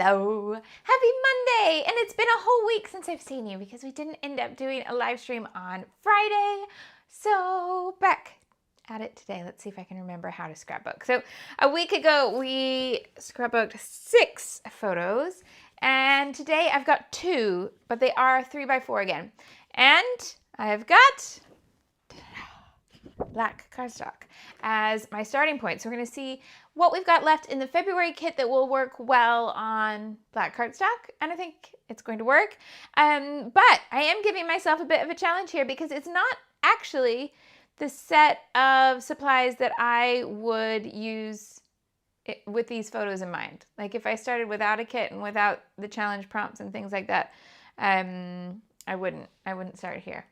Hello, happy Monday, and it's been a whole week since I've seen you because we didn't end up doing a live stream on Friday. So back at it today. Let's see if I can remember how to scrapbook. So a week ago we scrapbooked 6 photos, and today I've got 2, but they are 3x4 again. And I've got black cardstock as my starting point. So we're going to see what we've got left in the February kit that will work well on black cardstock, and I think it's going to work. But I am giving myself a bit of a challenge here because it's not actually the set of supplies that I would use with these photos in mind. Like if I started without a kit and without the challenge prompts and things like that, I wouldn't start here.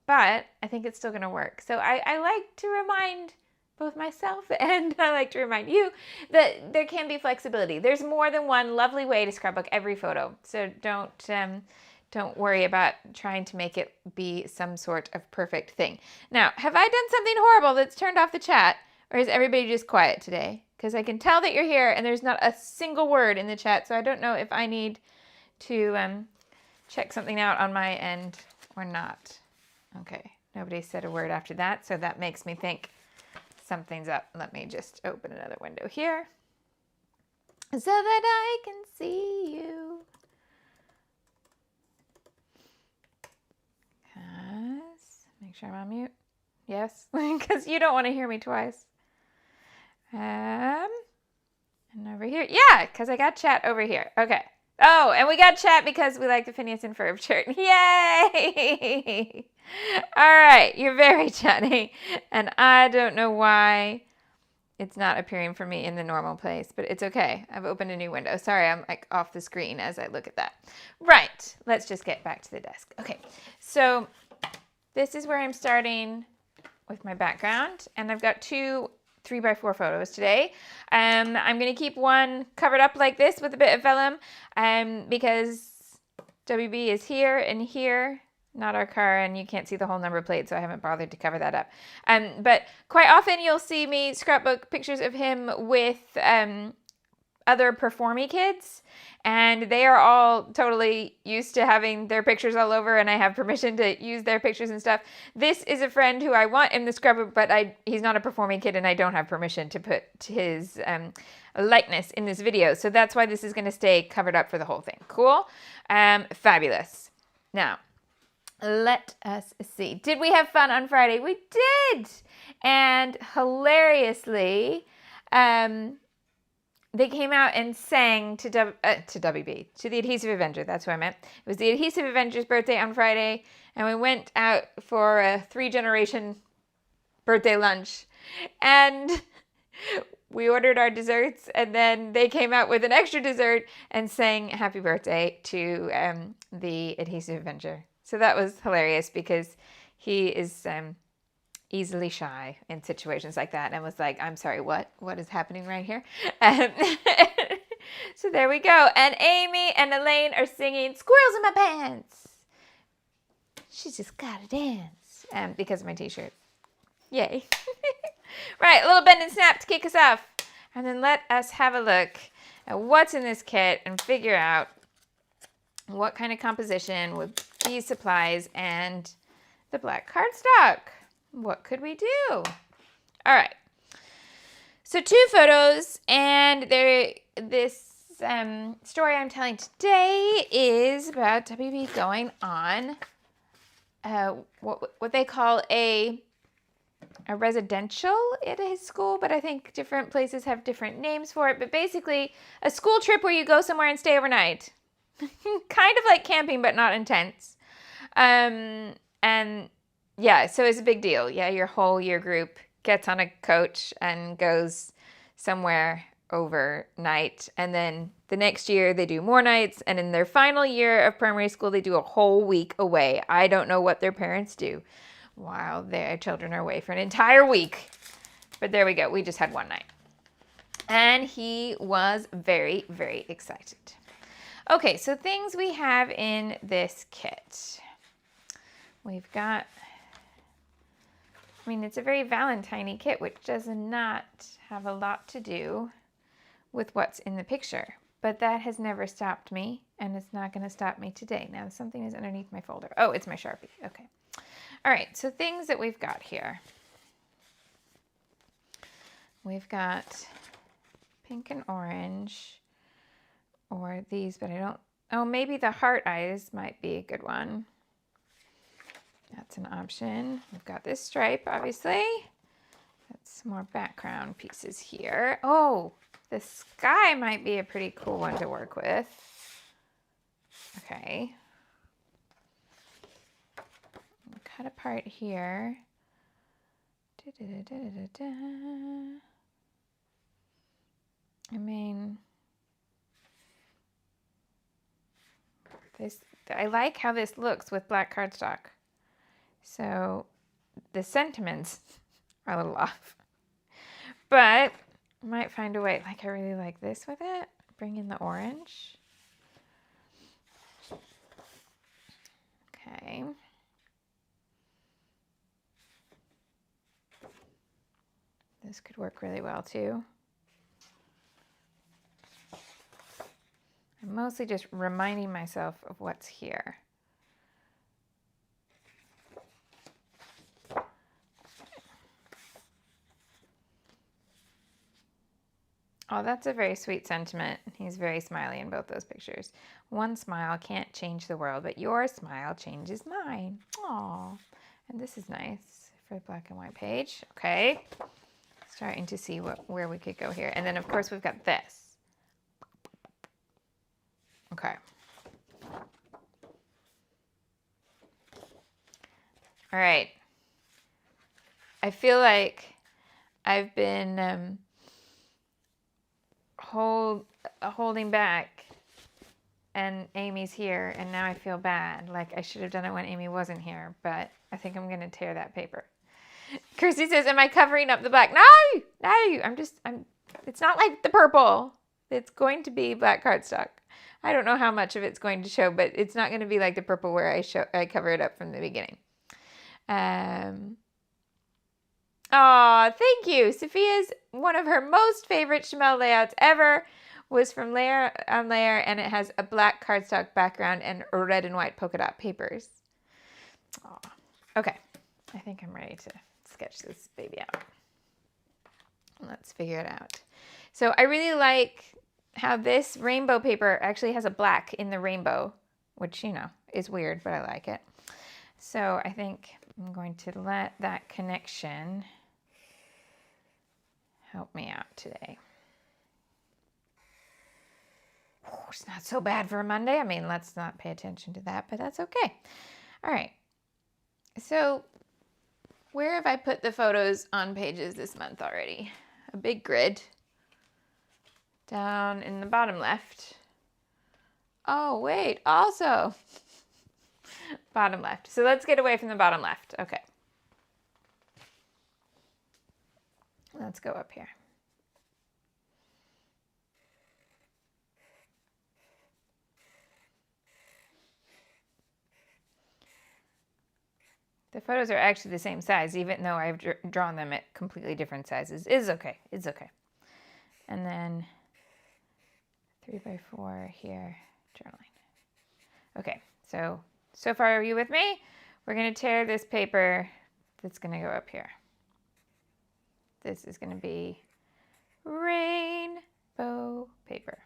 But I think it's still going to work. So I like to remind both myself and I like to remind you that there can be flexibility. There's more than one lovely way to scrapbook every photo. So don't worry about trying to make it be some sort of perfect thing. Now, have I done something horrible that's turned off the chat, or is everybody just quiet today? Because I can tell that you're here and there's not a single word in the chat, so I don't know if I need to check something out on my end or not. Okay, nobody said a word after that, so that makes me think something's up. Let me just open another window here so that I can see you. Yes, make sure I'm on mute. Yes, because you don't want to hear me twice. And over here. Yeah, because I got chat over here. Okay. Oh, and we got chat because we like the Phineas and Ferb shirt. Yay! All right, you're very chatty, and I don't know why it's not appearing for me in the normal place, but it's okay. I've opened a new window. Sorry, I'm like off the screen as I look at that. Right, let's just get back to the desk. Okay, so this is where I'm starting with my background, and I've got 2 3x4 photos today. I'm going to keep one covered up like this with a bit of vellum because WB is here and here, not our car, and you can't see the whole number plate, so I haven't bothered to cover that up. But quite often you'll see me scrapbook pictures of him with other performy kids, and they are all totally used to having their pictures all over, and I have permission to use their pictures and stuff. This is a friend who I want in the scrapbook, but he's not a performing kid, and I don't have permission to put his likeness in this video, so that's why this is going to stay covered up for the whole thing. Cool? Fabulous. Now, let us see. Did we have fun on Friday? We did! And hilariously, they came out and sang to WB, to the Adhesive Avenger. That's what I meant. It was the Adhesive Avenger's birthday on Friday, and we went out for a 3-generation birthday lunch. And we ordered our desserts, and then they came out with an extra dessert and sang happy birthday to the Adhesive Avenger. So that was hilarious because he is easily shy in situations like that, and was like, I'm sorry, what is happening right here? So there we go. And Amy and Elaine are singing Squirrels in My Pants. She's just gotta dance because of my t-shirt. Yay. Right, a little bend and snap to kick us off, and then let us have a look at what's in this kit and figure out what kind of composition with these supplies and the black cardstock. What could we do? All right. So 2 photos, and this story I'm telling today is about WB going on what they call a residential at his school, but I think different places have different names for it. But basically, a school trip where you go somewhere and stay overnight. Kind of like camping, but not intense. And yeah, so it's a big deal. Yeah, your whole year group gets on a coach and goes somewhere overnight. And then the next year they do more nights. And in their final year of primary school, they do a whole week away. I don't know what their parents do while their children are away for an entire week. But there we go. We just had one night. And he was very, very excited. Okay, so things we have in this kit. We've got, it's a very Valentine-y kit, which does not have a lot to do with what's in the picture. but that has never stopped me, and it's not going to stop me today. Now, something is underneath my folder. Oh, it's my Sharpie. Okay. All right, so things that we've got here. We've got pink and orange, or these, but I don't, oh, maybe the heart eyes might be a good one. That's an option. We've got this stripe, obviously. That's some more background pieces here. Oh, the sky might be a pretty cool one to work with. Okay. Cut a part here. I mean, I like how this looks with black cardstock. So the sentiments are a little off, but I might find a way. Like, I really like this with it. Bring in the orange. Okay. This could work really well too. I'm mostly just reminding myself of what's here. Oh, that's a very sweet sentiment. He's very smiley in both those pictures. One smile can't change the world, but your smile changes mine. Aw. And this is nice for the black and white page. Okay. Starting to see where we could go here. And then, of course, we've got this. Okay. All right. I feel like I've been holding back, and Amy's here, and now I feel bad. Like, I should have done it when Amy wasn't here, but I think I'm going to tear that paper. Kirsty says, am I covering up the black? No, it's not like the purple. It's going to be black cardstock. I don't know how much of it's going to show, but it's not going to be like the purple where I cover it up from the beginning. Oh, thank you. Sophia's one of her most favorite Shimelle layouts ever was from Layer on Layer, and it has a black cardstock background and red and white polka dot papers. Oh, okay. I think I'm ready to sketch this baby out. Let's figure it out. So I really like how this rainbow paper actually has a black in the rainbow, which, you know, is weird, but I like it. So I think I'm going to let that connection help me out today. Oh, it's not so bad for a Monday. I mean, let's not pay attention to that, but that's okay. All right. So where have I put the photos on pages this month already? A big grid. Down in the bottom left. Oh, wait, also bottom left. So let's get away from the bottom left. Okay. Let's go up here. The photos are actually the same size, even though I've drawn them at completely different sizes. It's okay. It's okay. And then 3x4 here, journaling. Okay, so far are you with me? We're going to tear this paper that's going to go up here. This is going to be rainbow paper.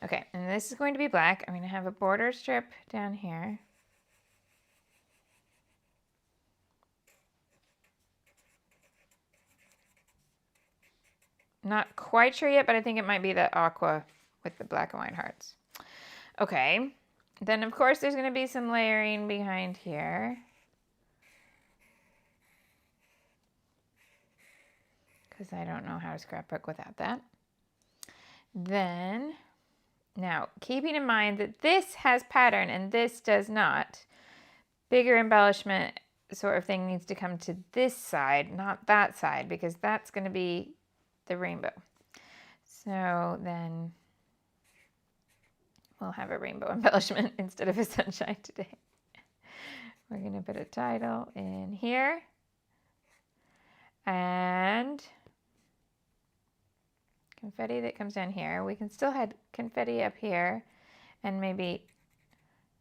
Okay, and this is going to be black. I'm going to have a border strip down here. Not quite sure yet, but I think it might be the aqua with the black and white hearts. Okay, then of course there's going to be some layering behind here. Because I don't know how to scrapbook without that. Then, now keeping in mind that this has pattern and this does not, bigger embellishment sort of thing needs to come to this side, not that side, because that's going to be the rainbow. So then we'll have a rainbow embellishment instead of a sunshine today. We're going to put a title in here. and confetti that comes down here. We can still have confetti up here and maybe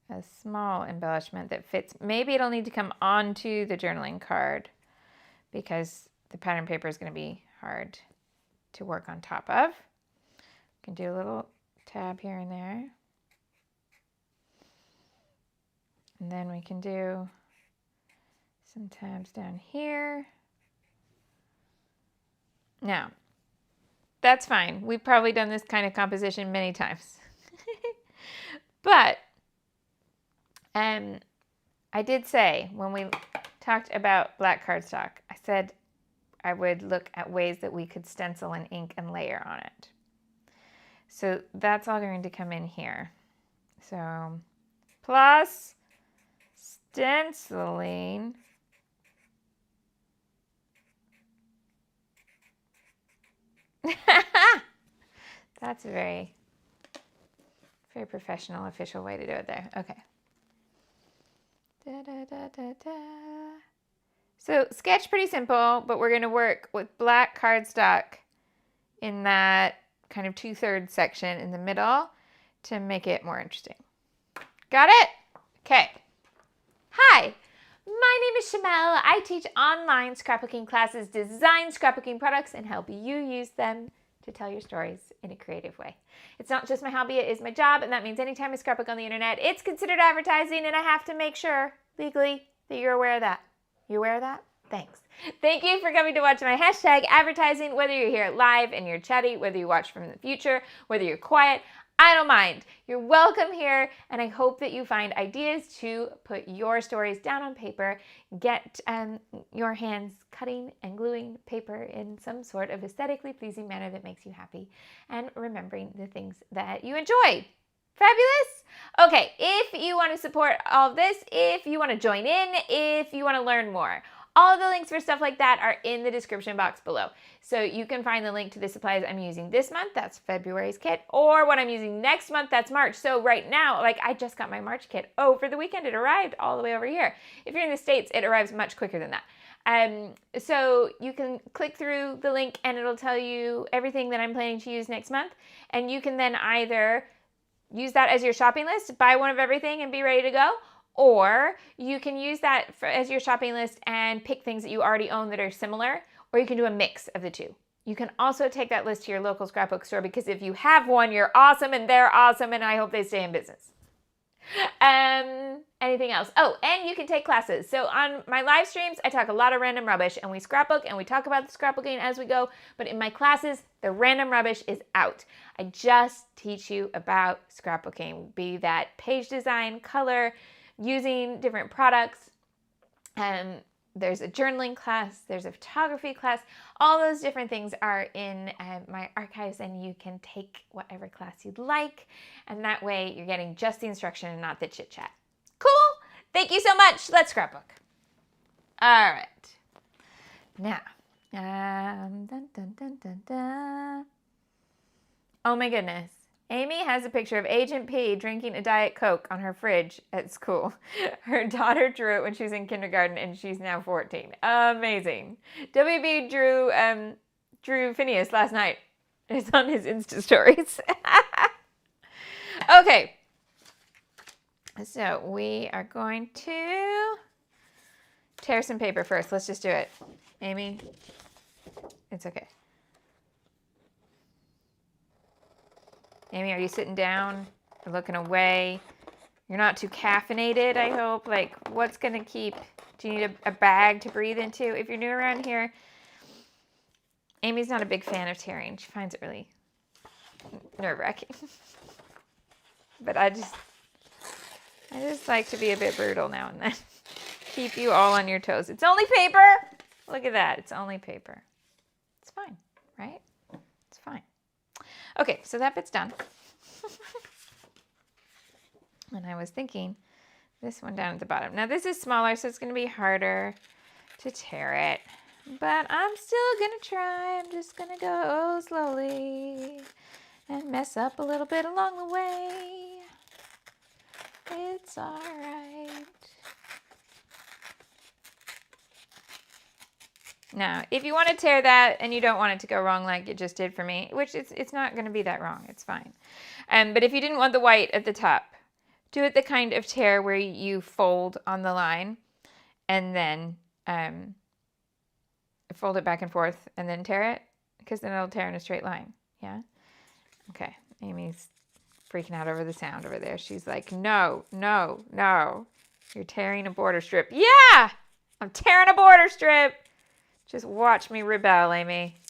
a small embellishment that fits. Maybe it'll need to come onto the journaling card because the pattern paper is going to be hard to work on top of. You can do a little tab here and there. And then we can do some tabs down here. Now, that's fine. We've probably done this kind of composition many times. But I did say when we talked about black cardstock, I said I would look at ways that we could stencil and ink and layer on it. So that's all going to come in here. So plus stenciling. That's a very, very professional, official way to do it there. Okay. Da, da, da, da, da. So sketch pretty simple, but we're going to work with black cardstock in that kind of 2/3 section in the middle to make it more interesting. Got it? Okay. Hi, my name is Shimelle. I teach online scrapbooking classes, design scrapbooking products, and help you use them to tell your stories in a creative way. It's not just my hobby, it is my job, and that means anytime I scrapbook on the internet, it's considered advertising, and I have to make sure legally that you're aware of that. You aware of that? Thanks. Thank you for coming to watch my hashtag advertising, whether you're here live and you're chatty, whether you watch from the future, whether you're quiet, I don't mind. You're welcome here, and I hope that you find ideas to put your stories down on paper, get your hands cutting and gluing paper in some sort of aesthetically pleasing manner that makes you happy, and remembering the things that you enjoy. Fabulous? Okay, if you want to support all of this, if you want to join in, if you want to learn more, all of the links for stuff like that are in the description box below. So you can find the link to the supplies I'm using this month, that's February's kit, or what I'm using next month, that's March. So right now, like I just got my March kit over the weekend. It arrived all the way over here. If you're in the States, it arrives much quicker than that. So you can click through the link and it'll tell you everything that I'm planning to use next month. And you can then either use that as your shopping list, buy one of everything and be ready to go. Or you can use that as your shopping list and pick things that you already own that are similar, or you can do a mix of the two. You can also take that list to your local scrapbook store because if you have one, you're awesome and they're awesome and I hope they stay in business. Anything else? Oh, and you can take classes. So on my live streams, I talk a lot of random rubbish and we scrapbook and we talk about the scrapbooking as we go. But in my classes, the random rubbish is out. I just teach you about scrapbooking, be that page design, color, using different products. There's a journaling class, there's a photography class. All those different things are in my archives and you can take whatever class you'd like. And that way you're getting just the instruction and not the chit chat. Cool. Thank you so much. Let's scrapbook. All right. Now, dun, dun, dun, dun, dun. Oh my goodness. Amy has a picture of Agent P drinking a Diet Coke on her fridge at school. Her daughter drew it when she was in kindergarten and she's now 14. Amazing. WB drew Phineas last night. It's on his Insta stories. Okay. So we are going to tear some paper first. Let's just do it. Amy, it's okay. Amy, are you sitting down or looking away? You're not too caffeinated, I hope. Like, what's going to keep... Do you need a bag to breathe into? If you're new around here, Amy's not a big fan of tearing. She finds it really nerve-wracking. But I just like to be a bit brutal now and then. Keep you all on your toes. It's only paper! Look at that. It's only paper. It's fine, right? It's fine. Okay, so that bit's done. And I was thinking this one down at the bottom. Now this is smaller, so it's going to be harder to tear it. But I'm still going to try. I'm just going to go slowly and mess up a little bit along the way. It's all right. Now, if you want to tear that and you don't want it to go wrong like it just did for me, which it's not going to be that wrong, it's fine. But if you didn't want the white at the top, do it the kind of tear where you fold on the line and then fold it back and forth and then tear it, because then it'll tear in a straight line. Yeah? Okay. Amy's freaking out over the sound over there. She's like, no, no, no. You're tearing a border strip. Yeah! I'm tearing a border strip. Just watch me rebel, Amy.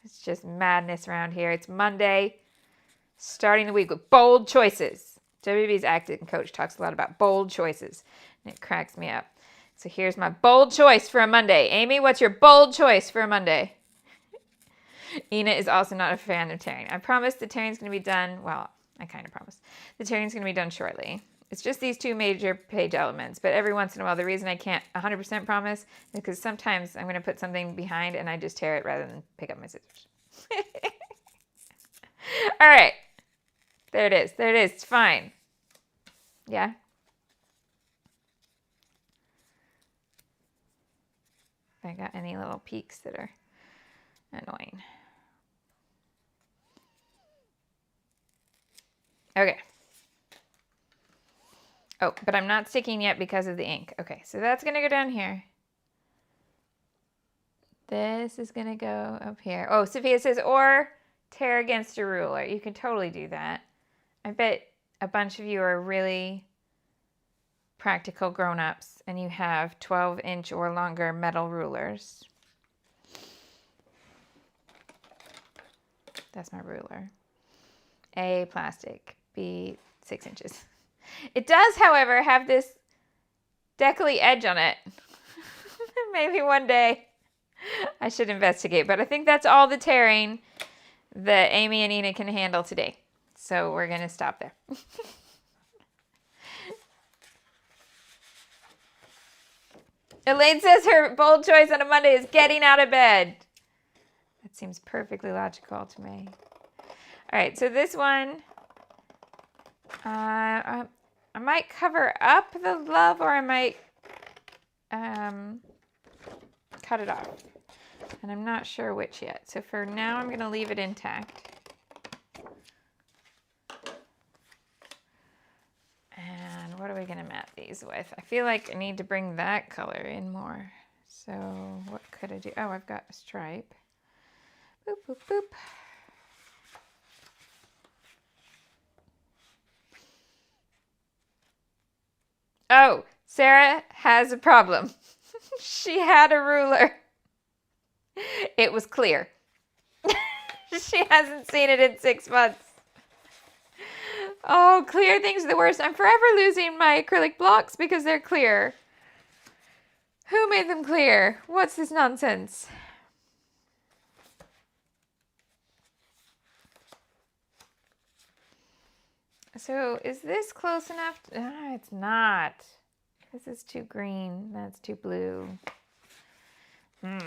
It's just madness around here. It's Monday, starting the week with bold choices. WB's acting coach talks a lot about bold choices, and it cracks me up. So here's my bold choice for a Monday. Amy, what's your bold choice for a Monday? Ina is also not a fan of tearing. I promise the tearing's going to be done. Well, I kind of promise. The tearing's going to be done shortly. It's just these two major page elements. But every once in a while, the reason I can't 100% promise is because sometimes I'm going to put something behind and I just tear it rather than pick up my scissors. All right. There it is. There it is. It's fine. Yeah? If I got any little peaks that are annoying. Okay. Oh, but I'm not sticking yet because of the ink. Okay, so that's going to go down here. This is going to go up here. Oh, Sophia says, or tear against a ruler. You can totally do that. I bet a bunch of you are really practical grown-ups and you have 12-inch or longer metal rulers. That's my ruler. A, plastic. B, 6 inches. It does, however, have this deckly edge on it. Maybe one day I should investigate, but I think that's all the tearing that Amy and Ina can handle today. So we're going to stop there. Elaine says her bold choice on a Monday is getting out of bed. That seems perfectly logical to me. All right, so this one, I might cover up the love, or I might cut it off. And I'm not sure which yet. So for now, I'm going to leave it intact. And what are we going to mat these with? I feel like I need to bring that color in more. So what could I do? Oh, I've got a stripe. Boop, boop, boop. Oh, Sarah has a problem. She had a ruler. It was clear. She hasn't seen it in 6 months. Oh, clear things are the worst. I'm forever losing my acrylic blocks because they're clear. Who made them clear? What's this nonsense? So is this close enough? It's not. This is too green. That's too blue. But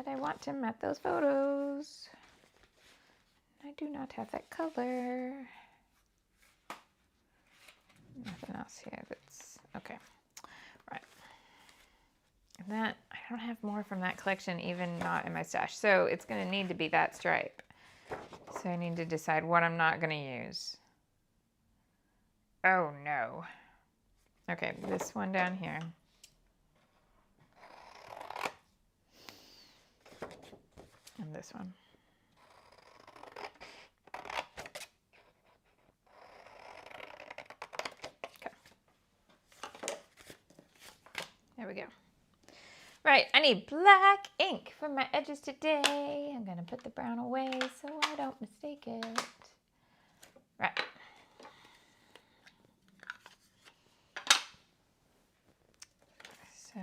I want to mat those photos. I do not have that color. Nothing else here that's okay. Right. And that, I don't have more from that collection, even not in my stash. So it's going to need to be that stripe. So I need to decide what I'm not going to use. Oh no. Okay, this one down here. And this one. Okay. There we go. Right, I need black ink for my edges today. I'm going to put the brown away so I don't mistake it. Right. So,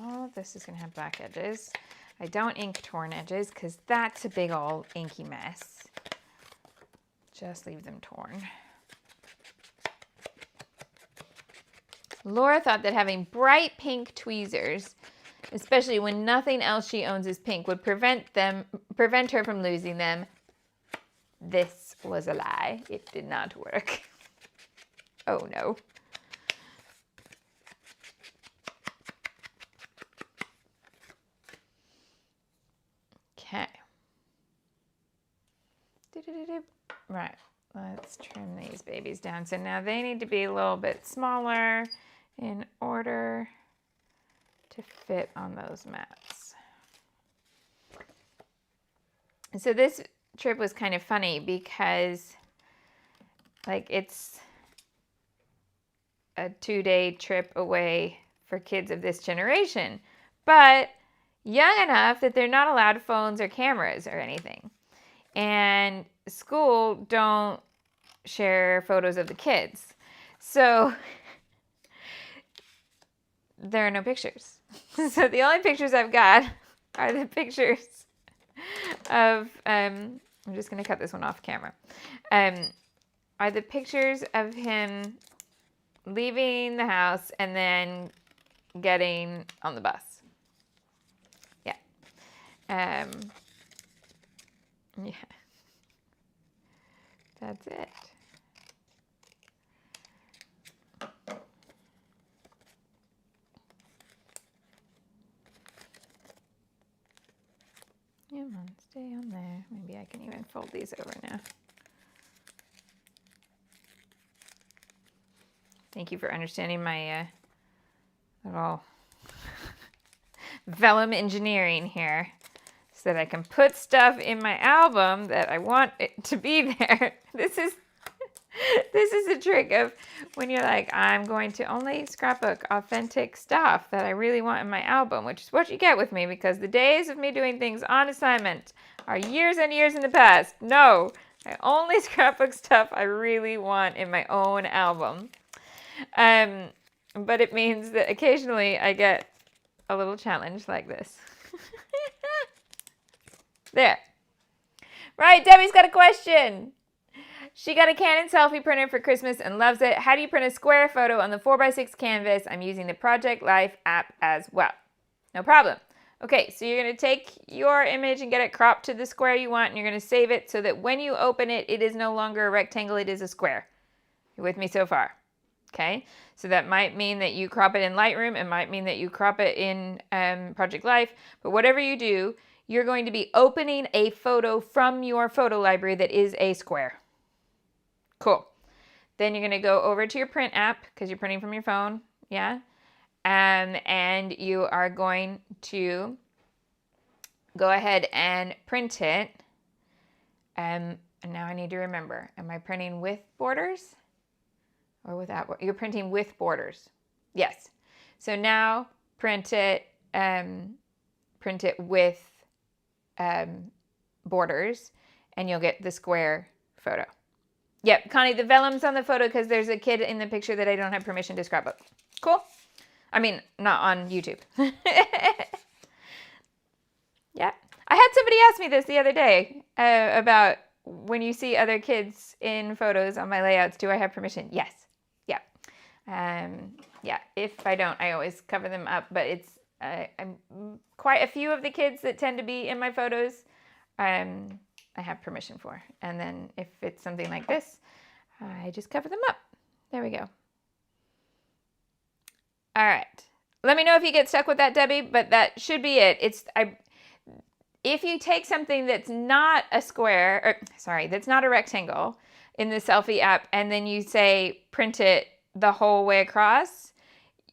all of this is going to have black edges. I don't ink torn edges because that's a big old inky mess. Just leave them torn. Laura thought that having bright pink tweezers, especially when nothing else she owns is pink, would prevent her from losing them. This was a lie. It did not work. Oh no. Okay. Right. Let's trim these babies down. So now they need to be a little bit smaller in order to fit on those mats. So this trip was kind of funny because like it's a 2-day trip away for kids of this generation, but young enough that they're not allowed phones or cameras or anything. And school don't share photos of the kids. So there are no pictures. So the only pictures I've got are the pictures of, I'm just going to cut this one off camera, are the pictures of him leaving the house and then getting on the bus. Yeah. Yeah. That's it. Come on, stay on there. Maybe I can even fold these over now. Thank you for understanding my little vellum engineering here so that I can put stuff in my album that I want it to be there. This is a trick of when you're like, I'm going to only scrapbook authentic stuff that I really want in my album, which is what you get with me because the days of me doing things on assignment are years and years in the past. No, I only scrapbook stuff I really want in my own album. But it means that occasionally I get a little challenge like this. There. Right, Debbie's got a question. She got a Canon selfie printer for Christmas and loves it. How do you print a square photo on the 4x6 canvas? I'm using the Project Life app as well. No problem. Okay, so you're going to take your image and get it cropped to the square you want, and you're going to save it so that when you open it, it is no longer a rectangle, it is a square. You with me so far? Okay, so that might mean that you crop it in Lightroom. It might mean that you crop it in Project Life. But whatever you do, you're going to be opening a photo from your photo library that is a square. Cool. Then you're going to go over to your print app because you're printing from your phone. Yeah. And you are going to go ahead and print it. And now I need to remember, am I printing with borders or without? You're printing with borders. Yes. So now print it with borders and you'll get the square photo. Yep, Connie, the vellum's on the photo because there's a kid in the picture that I don't have permission to scrapbook. Cool? I mean, not on YouTube. Yeah. I had somebody ask me this the other day about when you see other kids in photos on my layouts, do I have permission? Yes. Yeah. Yeah, if I don't, I always cover them up, but it's I'm quite a few of the kids that tend to be in my photos I have permission for. And then if it's something like this, I just cover them up. There we go. All right. Let me know if you get stuck with that, Debbie, but that should be it. If you take something that's not a square, that's not a rectangle in the selfie app, and then you say print it the whole way across,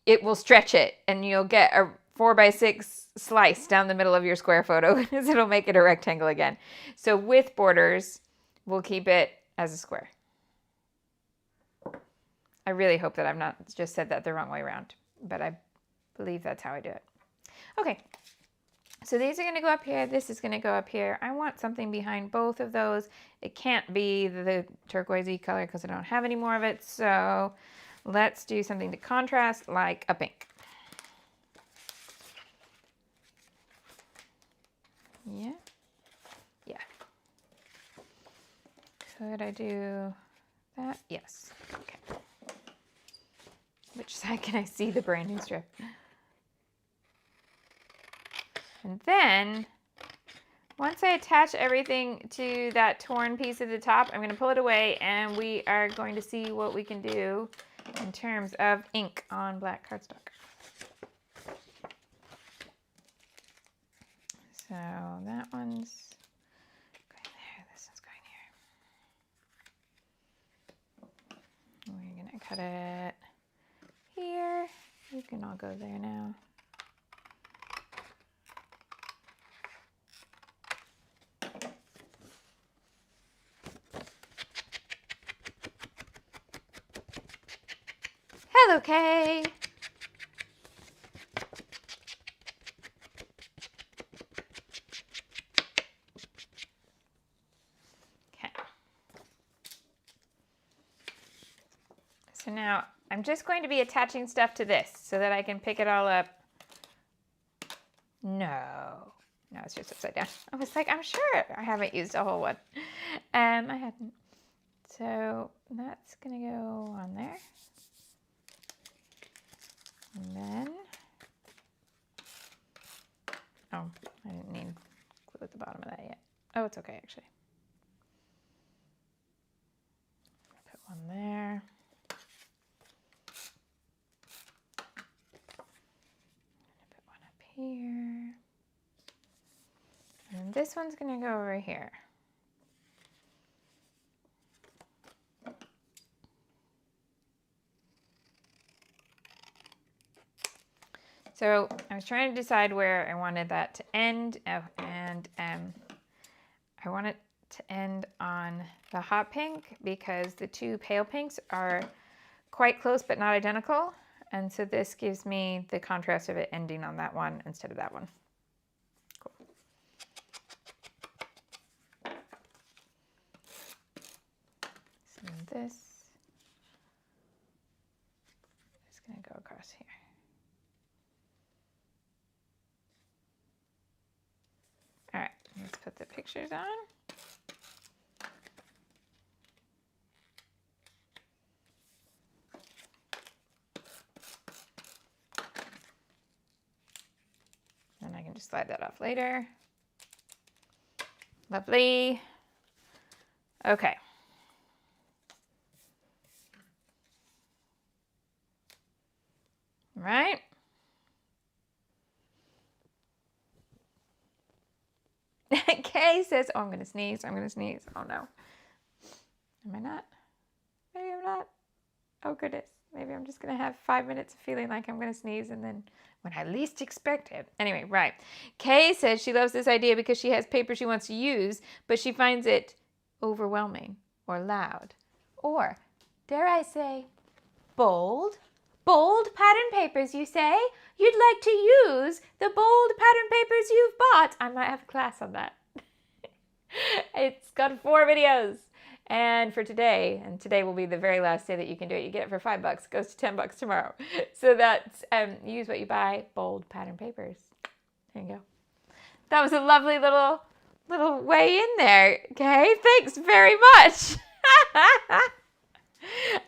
it will stretch it and you'll get a 4x6 slice down the middle of your square photo because it'll make it a rectangle again. So with borders, we'll keep it as a square. I really hope that I've not just said that the wrong way around, but I believe that's how I do it. Okay, so these are going to go up here. This is going to go up here. I want something behind both of those. It can't be the turquoisey color because I don't have any more of it. So let's do something to contrast like a pink. Yeah. Yeah. Could I do that? Yes. Okay. Which side can I see the brand new strip? And then, once I attach everything to that torn piece at the top, I'm going to pull it away and we are going to see what we can do in terms of ink on black cardstock. So that one's going there, this one's going here. We're gonna cut it here. You can all go there now. Hello, Kay. Okay. So now I'm just going to be attaching stuff to this so that I can pick it all up. No, it's just upside down. I was like, I'm sure I haven't used a whole one. I hadn't. So that's gonna go on there. And then, oh, I didn't need glue at the bottom of that yet. Oh, it's okay, actually. Put one there. Put one up here. And this one's gonna go over here. So I was trying to decide where I wanted that to end, and I want it to end on the hot pink because the two pale pinks are quite close but not identical, and so this gives me the contrast of it ending on that one instead of that one. Cool. So this is going to go across here. All right, let's put the pictures on. And I can just slide that off later. Lovely. Okay. Right. Kay says, oh, I'm going to sneeze. I'm going to sneeze. Oh, no. Am I not? Maybe I'm not. Oh, goodness. Maybe I'm just going to have 5 minutes of feeling like I'm going to sneeze and then when I least expect it. Anyway, right. Kay says she loves this idea because she has paper she wants to use, but she finds it overwhelming or loud. Or, dare I say, bold? Bold pattern papers, you say? You'd like to use the bold pattern papers you've bought. I might have a class on that. It's got 4 videos. And for today, and today will be the very last day that you can do it. You get it for $5. It goes to $10 tomorrow. So that's, use what you buy, bold pattern papers. There you go. That was a lovely little way in there. Okay, thanks very much.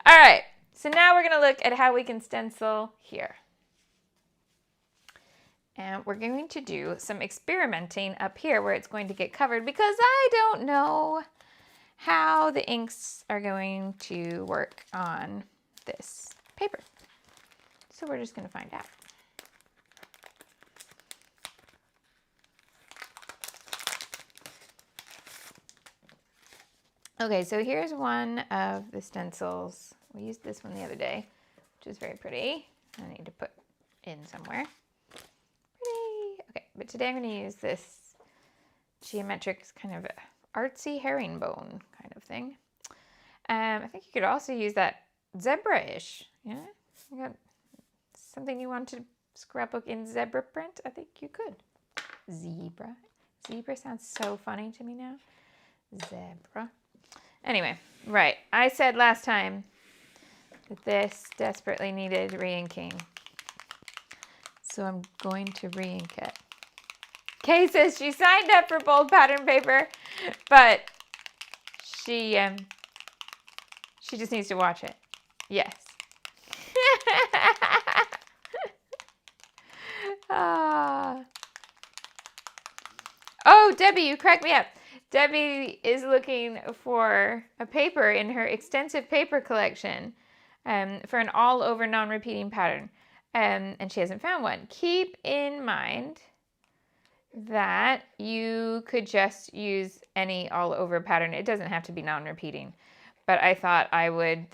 All right. So now we're going to look at how we can stencil here. And we're going to do some experimenting up here where it's going to get covered because I don't know how the inks are going to work on this paper. So we're just going to find out. Okay, so here's one of the stencils. We used this one the other day, which is very pretty. I need to put in somewhere. Pretty. Okay, but today I'm going to use this geometric kind of artsy herringbone kind of thing. I think you could also use that zebra-ish. Yeah, you got something you want to scrapbook in zebra print? I think you could. Zebra. Zebra sounds so funny to me now. Zebra. Anyway, right. I said last time that this desperately needed re-inking. So I'm going to re-ink it. Kay says she signed up for bold pattern paper, but she just needs to watch it. Yes. Oh, Debbie, you cracked me up. Debbie is looking for a paper in her extensive paper collection for an all-over non-repeating pattern, and she hasn't found one. Keep in mind that you could just use any all over pattern. It doesn't have to be non-repeating, but I thought I would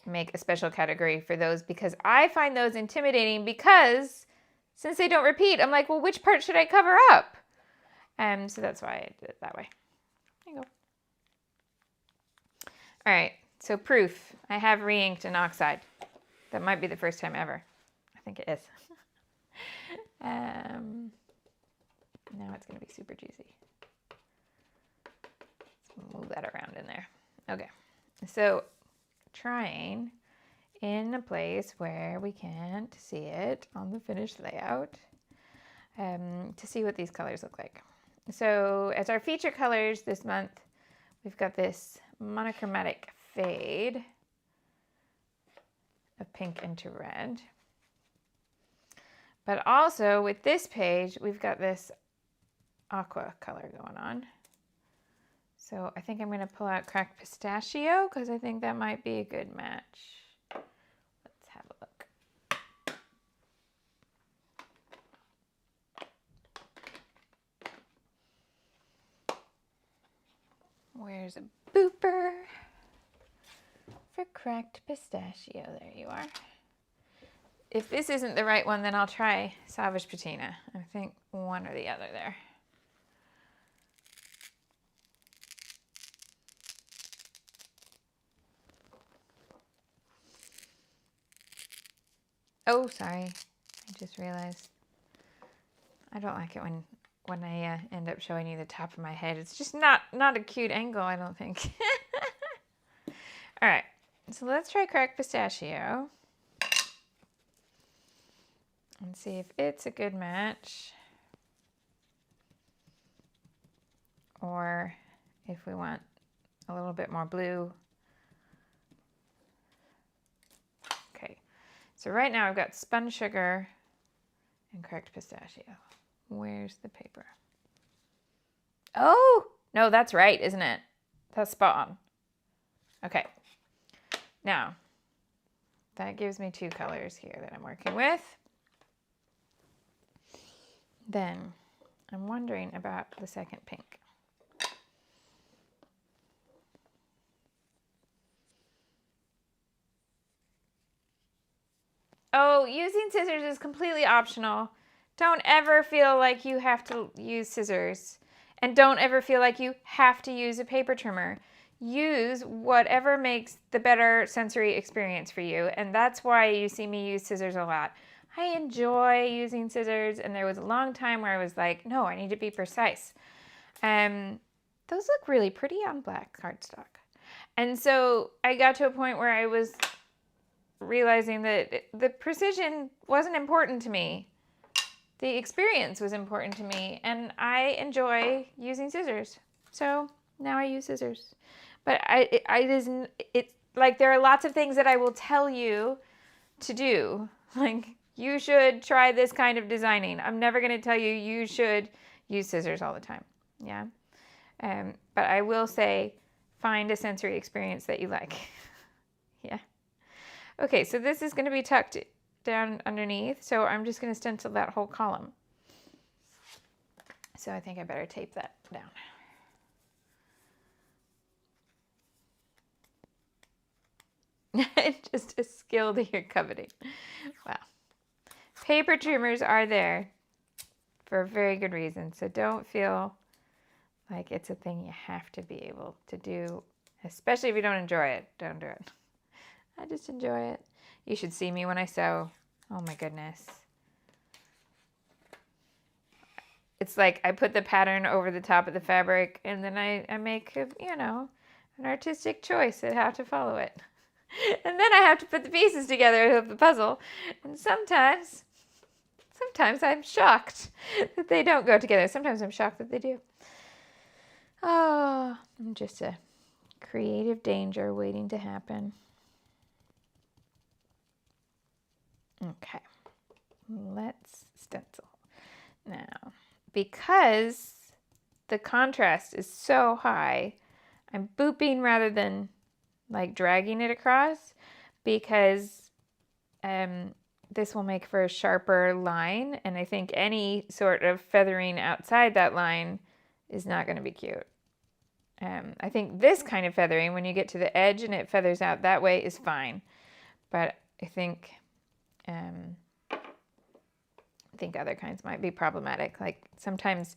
make a special category for those because I find those intimidating because since they don't repeat, I'm like, well, which part should I cover up? So that's why I did it that way. There you go. All right, so proof. I have re-inked an oxide. That might be the first time ever. I think it is. Now it's going to be super juicy. Let's move that around in there. Okay, so trying in a place where we can't see it on the finished layout to see what these colors look like. So as our feature colors this month, we've got this monochromatic fade of pink into red. But also with this page, we've got this aqua color going on. So I think I'm going to pull out cracked pistachio because I think that might be a good match. Let's have a look. Where's a booper for cracked pistachio? There you are. If this isn't the right one, then I'll try Savage Patina. I think one or the other there. Oh, sorry. I just realized. I don't like it when I end up showing you the top of my head. It's just not a cute angle, I don't think. All right, so let's try cracked pistachio and see if it's a good match or if we want a little bit more blue. Okay, so right now I've got spun sugar and cracked pistachio. Where's the paper? Oh, no, that's right, isn't it? That's spot on. Okay, now that gives me two colors here that I'm working with. Then I'm wondering about the second pink. Oh, using scissors is completely optional. Don't ever feel like you have to use scissors. And don't ever feel like you have to use a paper trimmer. Use whatever makes the better sensory experience for you. And that's why you see me use scissors a lot. I enjoy using scissors, and there was a long time where I was like, no, I need to be precise. Those look really pretty on black cardstock. And so I got to a point where I was realizing that the precision wasn't important to me. The experience was important to me, and I enjoy using scissors. So now I use scissors. But it's like there are lots of things that I will tell you to do. Like, you should try this kind of designing. I'm never going to tell you you should use scissors all the time. Yeah. But I will say, find a sensory experience that you like. Yeah. Okay, so this is going to be tucked down underneath, so I'm just going to stencil that whole column. So I think I better tape that down. Just a skill that you're coveting. Wow. Paper trimmers are there for a very good reason, so don't feel like it's a thing you have to be able to do, especially if you don't enjoy it. Don't do it. I just enjoy it. You should see me when I sew. Oh my goodness. It's like I put the pattern over the top of the fabric, and then I make, an artistic choice at how to follow it. And then I have to put the pieces together of the puzzle. And sometimes I'm shocked that they don't go together. Sometimes I'm shocked that they do. Oh, I'm just a creative danger waiting to happen. Okay, let's stencil. Now, because the contrast is so high, I'm booping rather than like dragging it across, because this will make for a sharper line, and I think any sort of feathering outside that line is not going to be cute. I think this kind of feathering, when you get to the edge and it feathers out that way, is fine. But I think other kinds might be problematic. Like sometimes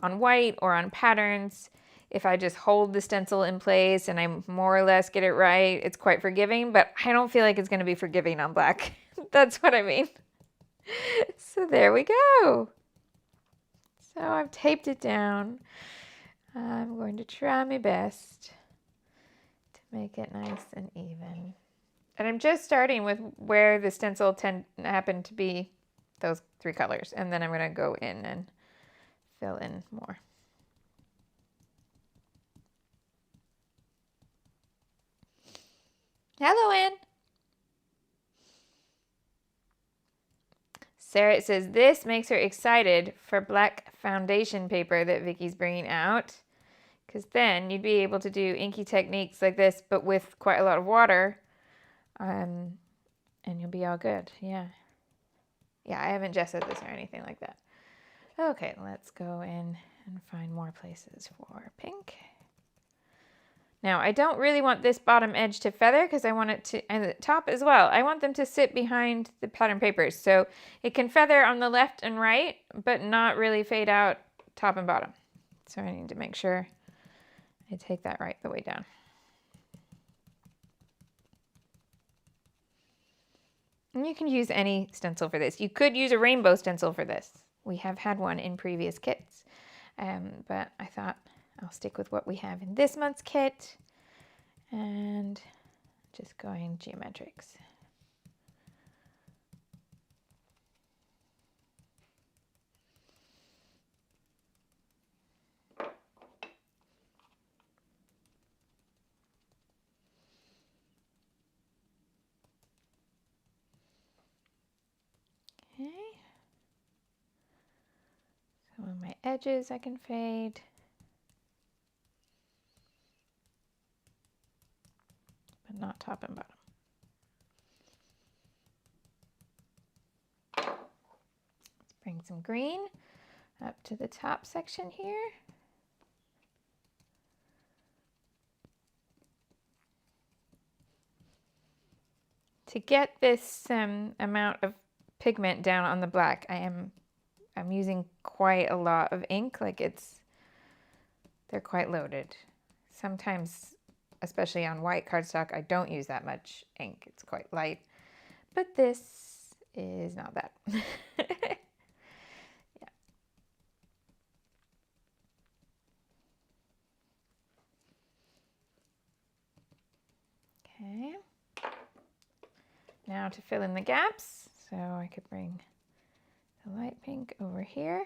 on white or on patterns, if I just hold the stencil in place and I more or less get it right, it's quite forgiving, but I don't feel like it's going to be forgiving on black. That's what I mean. So there we go. So I've taped it down. I'm going to try my best to make it nice and even. And I'm just starting with where the stencil happened to be those 3 colors. And then I'm going to go in and fill in more. Hello, Anne. Sarah says this makes her excited for black foundation paper that Vicky's bringing out. Because then you'd be able to do inky techniques like this, but with quite a lot of water. And you'll be all good. Yeah. Yeah, I haven't gessoed this or anything like that. Okay, let's go in and find more places for pink. Now, I don't really want this bottom edge to feather because I want it to, and the top as well, I want them to sit behind the pattern papers. So it can feather on the left and right, but not really fade out top and bottom. So I need to make sure I take that right the way down. And you can use any stencil for this. You could use a rainbow stencil for this. We have had one in previous kits, but I thought I'll stick with what we have in this month's kit and just going geometrics. Okay. Some of my edges I can fade. But not top and bottom. Let's bring some green up to the top section here. To get this amount of pigment down on the black, I'm using quite a lot of ink. Like they're quite loaded. Sometimes, especially on white cardstock, I don't use that much ink. It's quite light, but this is not bad. Yeah. Okay. Now to fill in the gaps, so I could bring the light pink over here.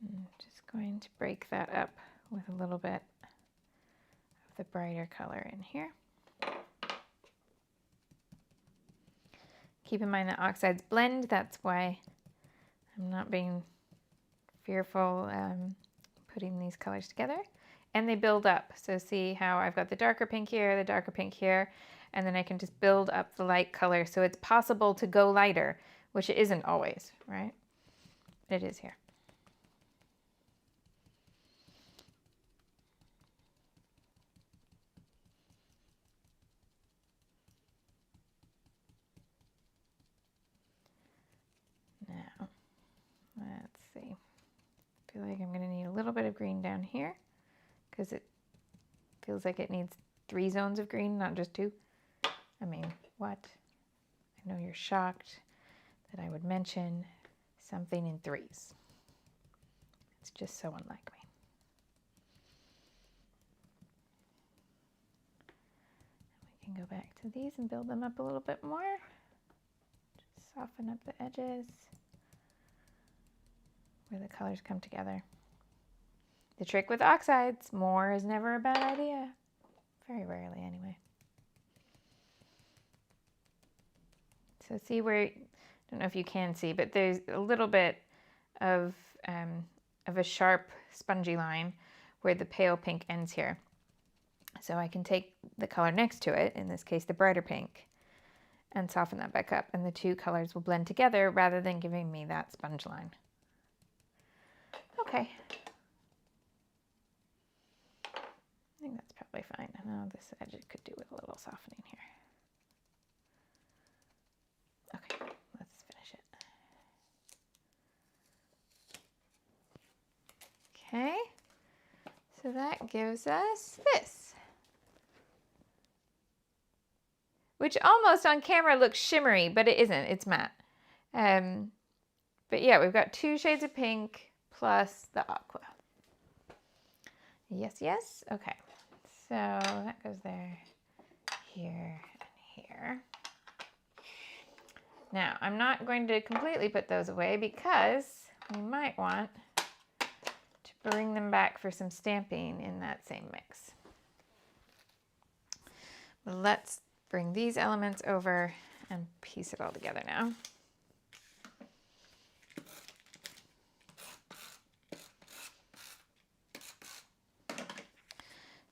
I'm just going to break that up with a little bit of the brighter color in here. Keep in mind that oxides blend, that's why I'm not being fearful putting these colors together. And they build up, so see how I've got the darker pink here, and then I can just build up the light color. So it's possible to go lighter, which it isn't always, right? It is here. Now, let's see. I feel like I'm going to need a little bit of green down here because it feels like it needs 3 zones of green, not just 2. I mean, what? I know you're shocked that I would mention something in 3s. It's just so unlike me. We can go back to these and build them up a little bit more. Just soften up the edges where the colors come together. The trick with oxides, more is never a bad idea. Very rarely anyway. So see where, I don't know if you can see, but there's a little bit of a sharp spongy line where the pale pink ends here. So I can take the color next to it, in this case the brighter pink, and soften that back up, and the two colors will blend together rather than giving me that sponge line. Okay. I think that's probably fine. I know this edge could do with a little softening here. Okay, let's finish it. Okay, so that gives us this, which almost on camera looks shimmery, but it isn't, it's matte. But yeah, we've got 2 shades of pink plus the aqua. Yes, yes, okay. So that goes there, here, and here. Now, I'm not going to completely put those away because we might want to bring them back for some stamping in that same mix. But let's bring these elements over and piece it all together now.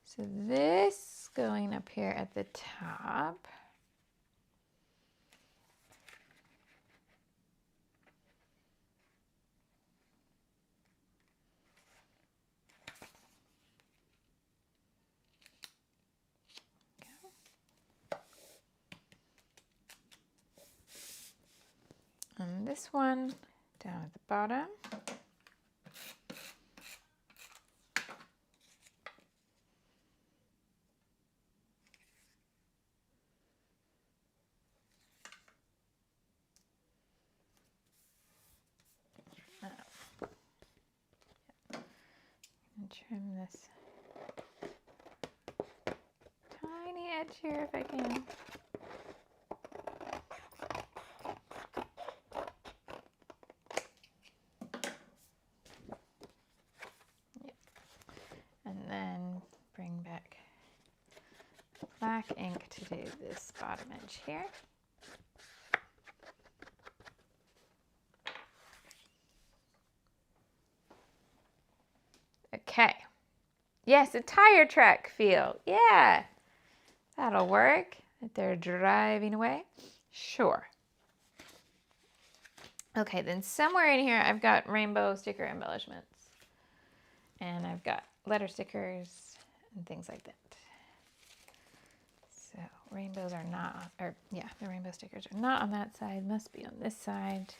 So this going up here at the top. And this one down at the bottom. And trim this tiny edge here if I can. Black ink to do this bottom edge here. Okay. Yes, a tire track feel. Yeah, that'll work. If they're driving away. Sure. Okay, then somewhere in here I've got rainbow sticker embellishments. And I've got letter stickers and things like that. So rainbows are not, or yeah, the rainbow stickers are not on that side, must be on this side.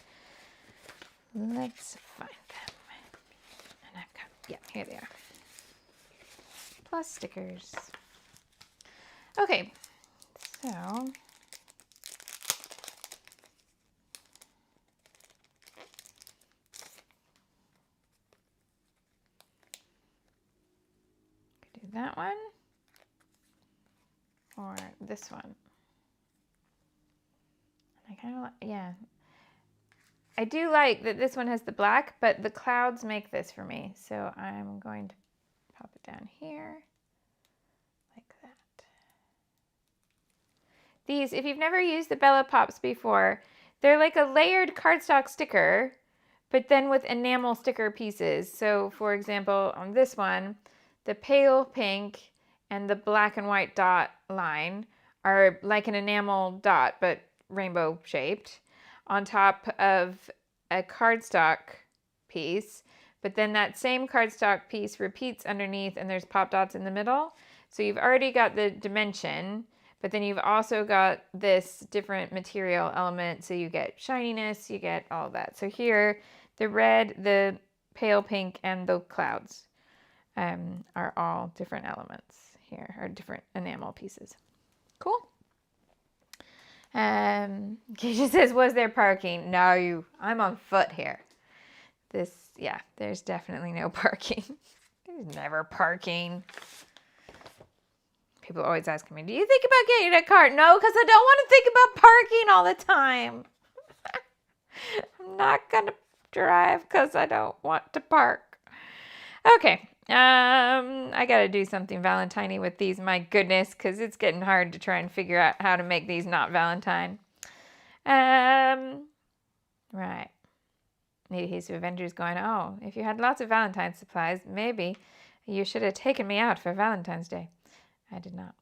Let's find them. And I've got, yeah, here they are. Plus stickers. Okay, so do that one. Or this one. I kind of like, yeah. I do like that this one has the black, but the clouds make this for me. So I'm going to pop it down here, like that. These, if you've never used the Bella Pops before, they're like a layered cardstock sticker, but then with enamel sticker pieces. So for example, on this one, the pale pink and the black and white dot line are like an enamel dot, but rainbow shaped, on top of a cardstock piece. But then that same cardstock piece repeats underneath and there's pop dots in the middle. So you've already got the dimension, but then you've also got this different material element. So you get shininess, you get all that. So here, the red, the pale pink, and the clouds are all different elements. Here are different enamel pieces. Cool. Keisha says, was there parking? No, I'm on foot here. This, yeah, there's definitely no parking. There's never parking. People always asking me, do you think about getting a car? No, because I don't want to think about parking all the time. I'm not going to drive because I don't want to park. Okay. I gotta do something Valentine-y with these, my goodness, because it's getting hard to try and figure out how to make these not Valentine. Right. He's Avengers going, oh, if you had lots of Valentine's supplies, maybe you should have taken me out for Valentine's Day. I did not.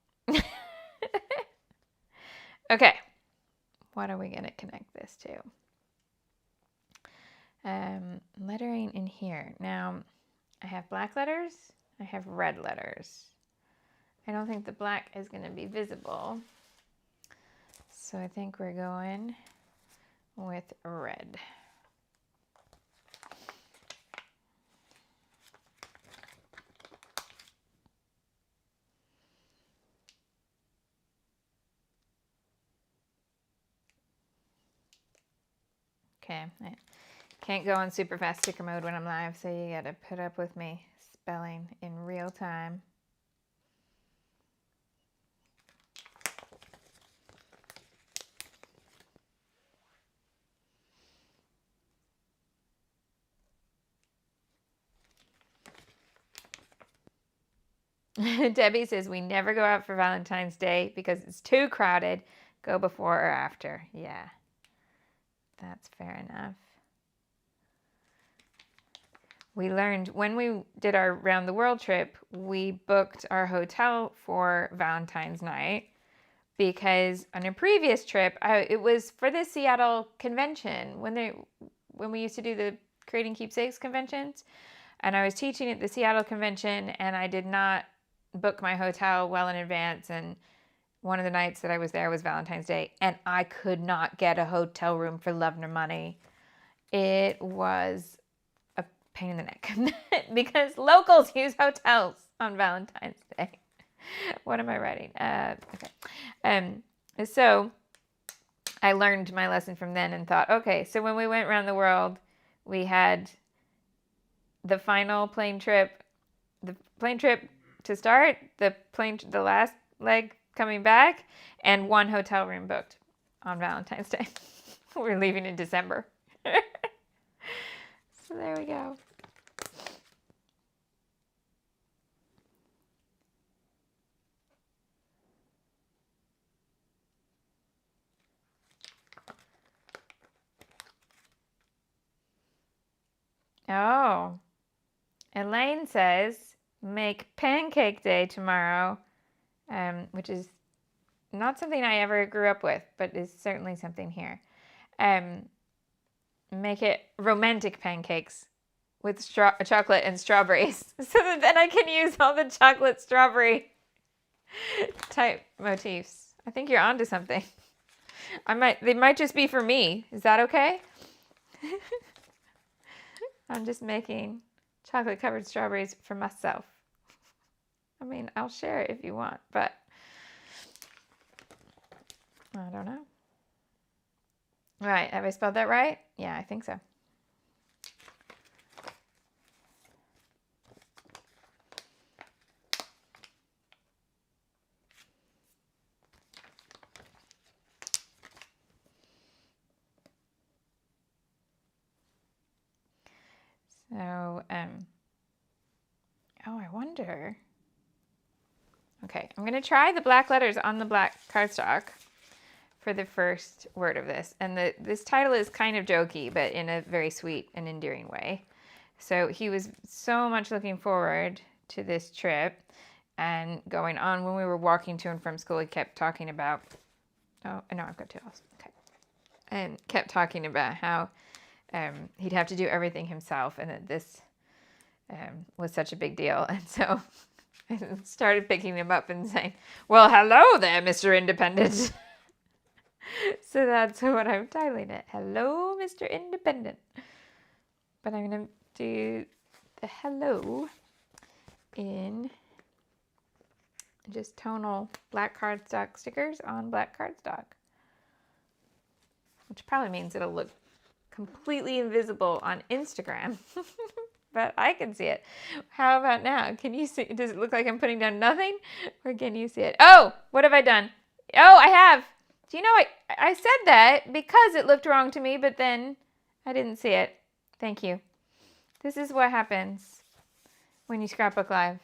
Okay. What are we going to connect this to? Lettering in here. Now, I have black letters. I have red letters. I don't think the black is going to be visible. So I think we're going with red. Okay, I can't go on super fast sticker mode when I'm live, so you gotta put up with me spelling in real time. Debbie says we never go out for Valentine's Day because it's too crowded. Go before or after. Yeah, that's fair enough. We learned when we did our round the world trip, we booked our hotel for Valentine's night because on a previous trip, it was for the Seattle convention when we used to do the Creating Keepsakes conventions, and I was teaching at the Seattle convention, and I did not book my hotel well in advance, and one of the nights that I was there was Valentine's Day, and I could not get a hotel room for love nor money. It was a pain in the neck because locals use hotels on Valentine's Day. What am I writing? Okay. So I learned my lesson from then and thought, okay, so when we went around the world, we had the final plane trip to start, the last leg coming back, and one hotel room booked on Valentine's Day. We're leaving in December. So there we go. Oh, Elaine says, make pancake day tomorrow, which is not something I ever grew up with, but is certainly something here. Make it romantic pancakes with chocolate and strawberries so that then I can use all the chocolate strawberry type motifs. I think you're onto something. They might just be for me. Is that okay? I'm just making chocolate covered strawberries for myself. I mean, I'll share it if you want, but I don't know. Right, have I spelled that right? Yeah, I think so. So, oh, I wonder. Okay, I'm going to try the black letters on the black cardstock for the first word of this. And this title is kind of jokey, but in a very sweet and endearing way. So he was so much looking forward to this trip and going on. When we were walking to and from school, he kept talking about, oh, no, I've got two else. Okay. And kept talking about how he'd have to do everything himself and that this was such a big deal. And so I started picking him up and saying, well, hello there, Mr. Independent. So that's what I'm titling it. Hello, Mr. Independent. But I'm going to do the hello in just tonal black cardstock stickers on black cardstock. Which probably means it'll look completely invisible on Instagram. But I can see it. How about now? Can you see? Does it look like I'm putting down nothing? Or can you see it? Oh, what have I done? Oh, I have. Do you know, I said that because it looked wrong to me, but then I didn't see it. Thank you. This is what happens when you scrapbook live.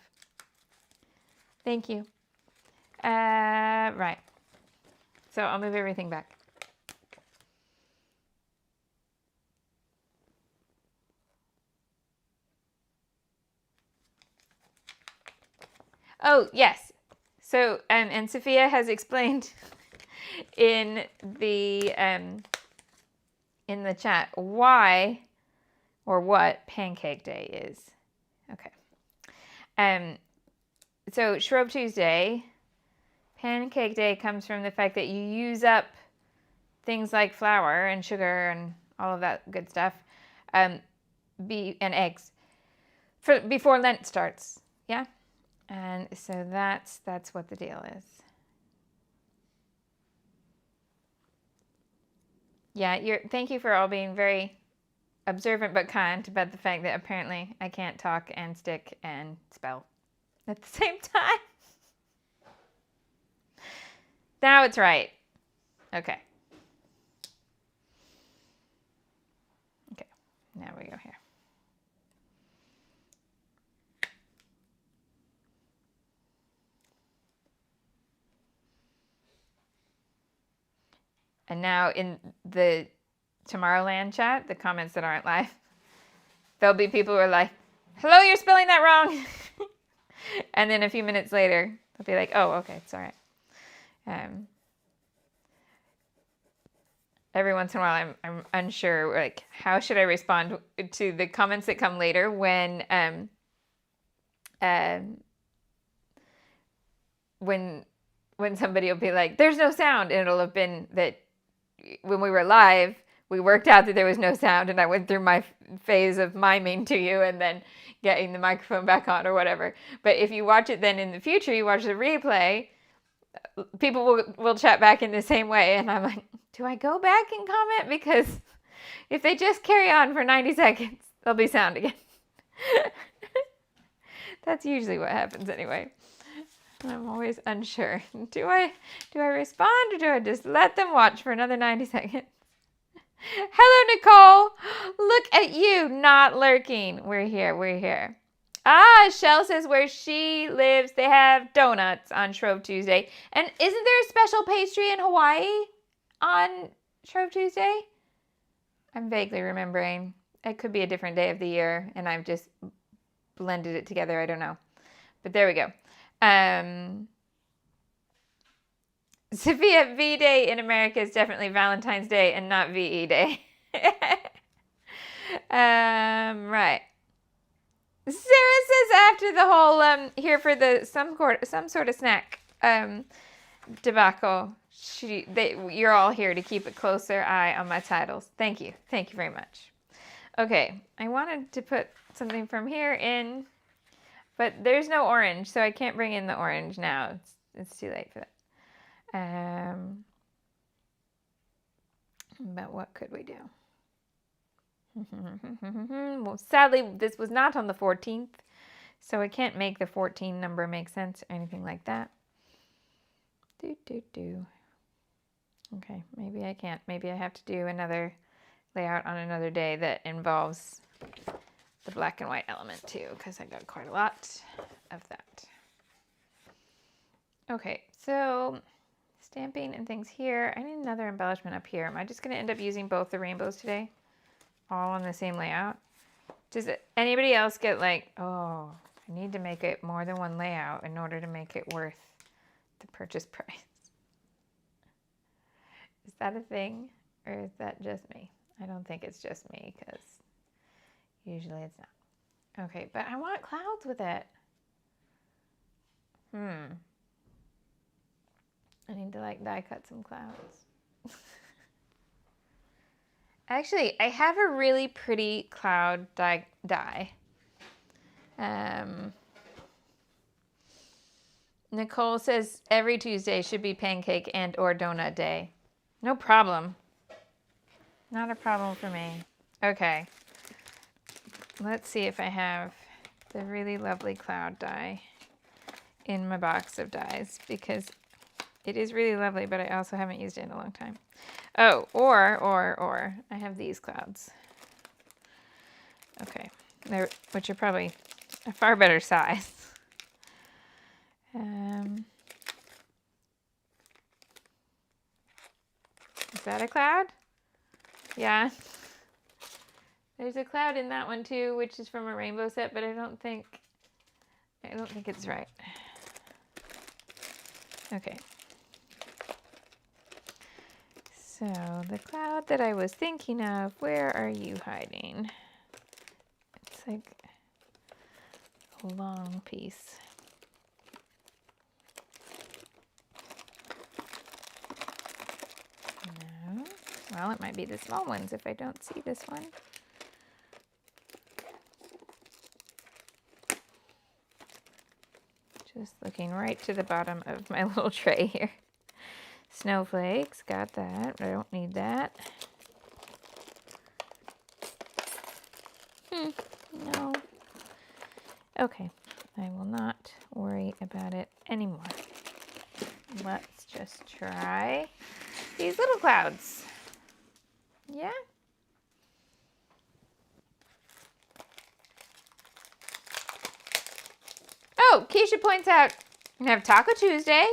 Thank you. Right. So I'll move everything back. Oh, yes. So, and Sophia has explained in the chat why or what Pancake Day is. Okay. So Shrove Tuesday, Pancake Day comes from the fact that you use up things like flour and sugar and all of that good stuff, and eggs before Lent starts. Yeah. And so that's what the deal is. Yeah, thank you for all being very observant but kind about the fact that apparently I can't talk and stick and spell at the same time. Now it's right. Okay. Okay, now we go here. And now in the Tomorrowland chat, the comments that aren't live, there'll be people who are like, hello, you're spelling that wrong. And then a few minutes later, they'll be like, oh, okay, it's all right. Every once in a while, I'm unsure, like, how should I respond to the comments that come later when somebody will be like, there's no sound, and it'll have been that when we were live, we worked out that there was no sound, and I went through my phase of miming to you and then getting the microphone back on or whatever. But if you watch it then in the future, you watch the replay, people will chat back in the same way, and I'm like, do I go back and comment? Because if they just carry on for 90 seconds, there'll be sound again. That's usually what happens anyway. I'm always unsure. Do I respond or do I just let them watch for another 90 seconds? Hello, Nicole. Look at you not lurking. We're here. Ah, Shell says where she lives, they have donuts on Shrove Tuesday. And isn't there a special pastry in Hawaii on Shrove Tuesday? I'm vaguely remembering. It could be a different day of the year, and I've just blended it together. I don't know. But there we go. Sophia, V-Day in America is definitely Valentine's Day and not VE Day. Right. Sarah says after the whole here for the some sort of snack debacle, you're all here to keep a closer eye on my titles. Thank you very much. Okay, I wanted to put something from here in, but there's no orange, so I can't bring in the orange now. It's too late for that. But what could we do? Well, sadly, this was not on the 14th, so I can't make the 14 number make sense or anything like that. Okay, maybe I can't. Maybe I have to do another layout on another day that involves the black and white element too, because I got quite a lot of that. Okay, so stamping and things here. I need another embellishment up here. Am I just going to end up using both the rainbows today? All on the same layout? Does anybody else get like, oh, I need to make it more than one layout in order to make it worth the purchase price? Is that a thing, or is that just me? I don't think it's just me, because usually it's not. Okay, but I want clouds with it. I need to like die cut some clouds. Actually, I have a really pretty cloud die. Nicole says every Tuesday should be pancake and or donut day. No problem. Not a problem for me. Okay. Let's see if I have the really lovely cloud die in my box of dies, because it is really lovely, but I also haven't used it in a long time. Oh, or I have these clouds. Okay, which are probably a far better size. Is that a cloud? Yeah. There's a cloud in that one too, which is from a rainbow set, but I don't think it's right. Okay. So the cloud that I was thinking of, where are you hiding? It's like a long piece. No. Well, it might be the small ones if I don't see this one. Just looking right to the bottom of my little tray here. Snowflakes, got that. I don't need that. No. Okay, I will not worry about it anymore. Let's just try these little clouds. Yeah? Oh, Keisha points out we have Taco Tuesday,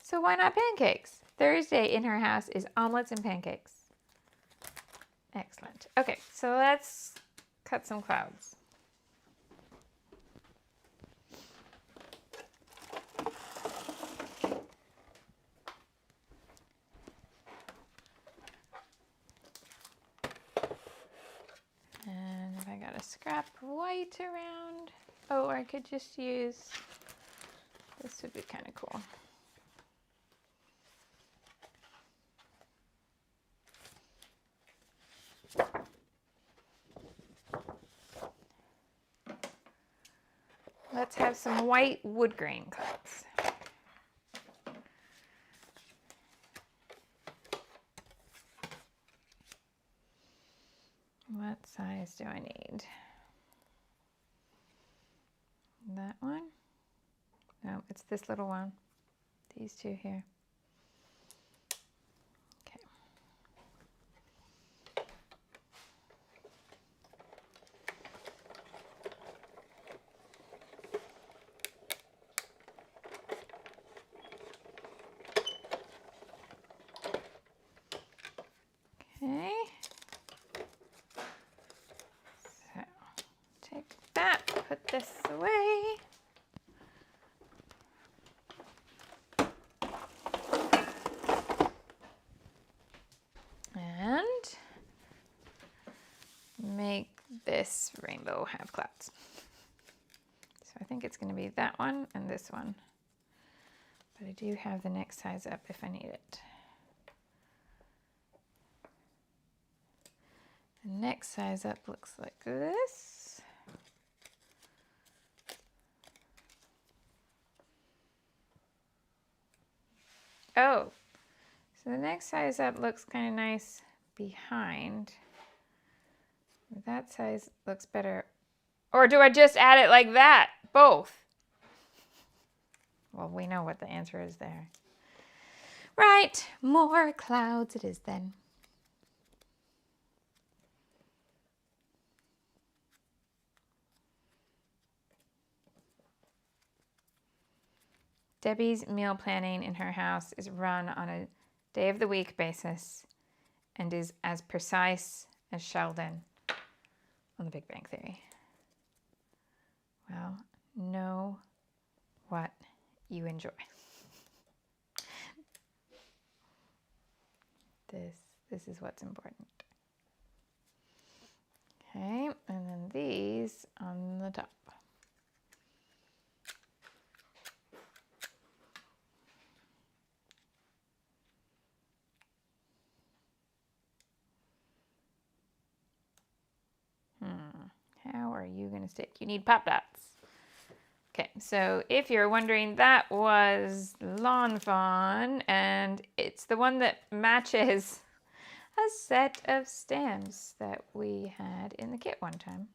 so why not pancakes? Thursday in her house is omelets and pancakes. Excellent. Okay, so let's cut some clouds. And if I got a scrap white around, oh, I could just use, this would be kind of cool. Let's have some white wood grain clouds. What size do I need? That one? No, it's this little one. These two here. Okay. Okay. So take that, put this away. And make this rainbow have clouds. So I think it's going to be that one and this one. But I do have the next size up if I need it. The next size up looks like this. Oh, so the next size up looks kind of nice behind. That size looks better. Or do I just add it like that? Both. Well, we know what the answer is there. Right, more clouds it is then. Debbie's meal planning in her house is run on a day of the week basis and is as precise as Sheldon on The Big Bang Theory. Well, know what you enjoy. This is what's important. Okay, and then these on the top. How are you going to stick? You need pop dots. Okay, so if you're wondering, that was Lawn Fawn, and it's the one that matches a set of stamps that we had in the kit one time.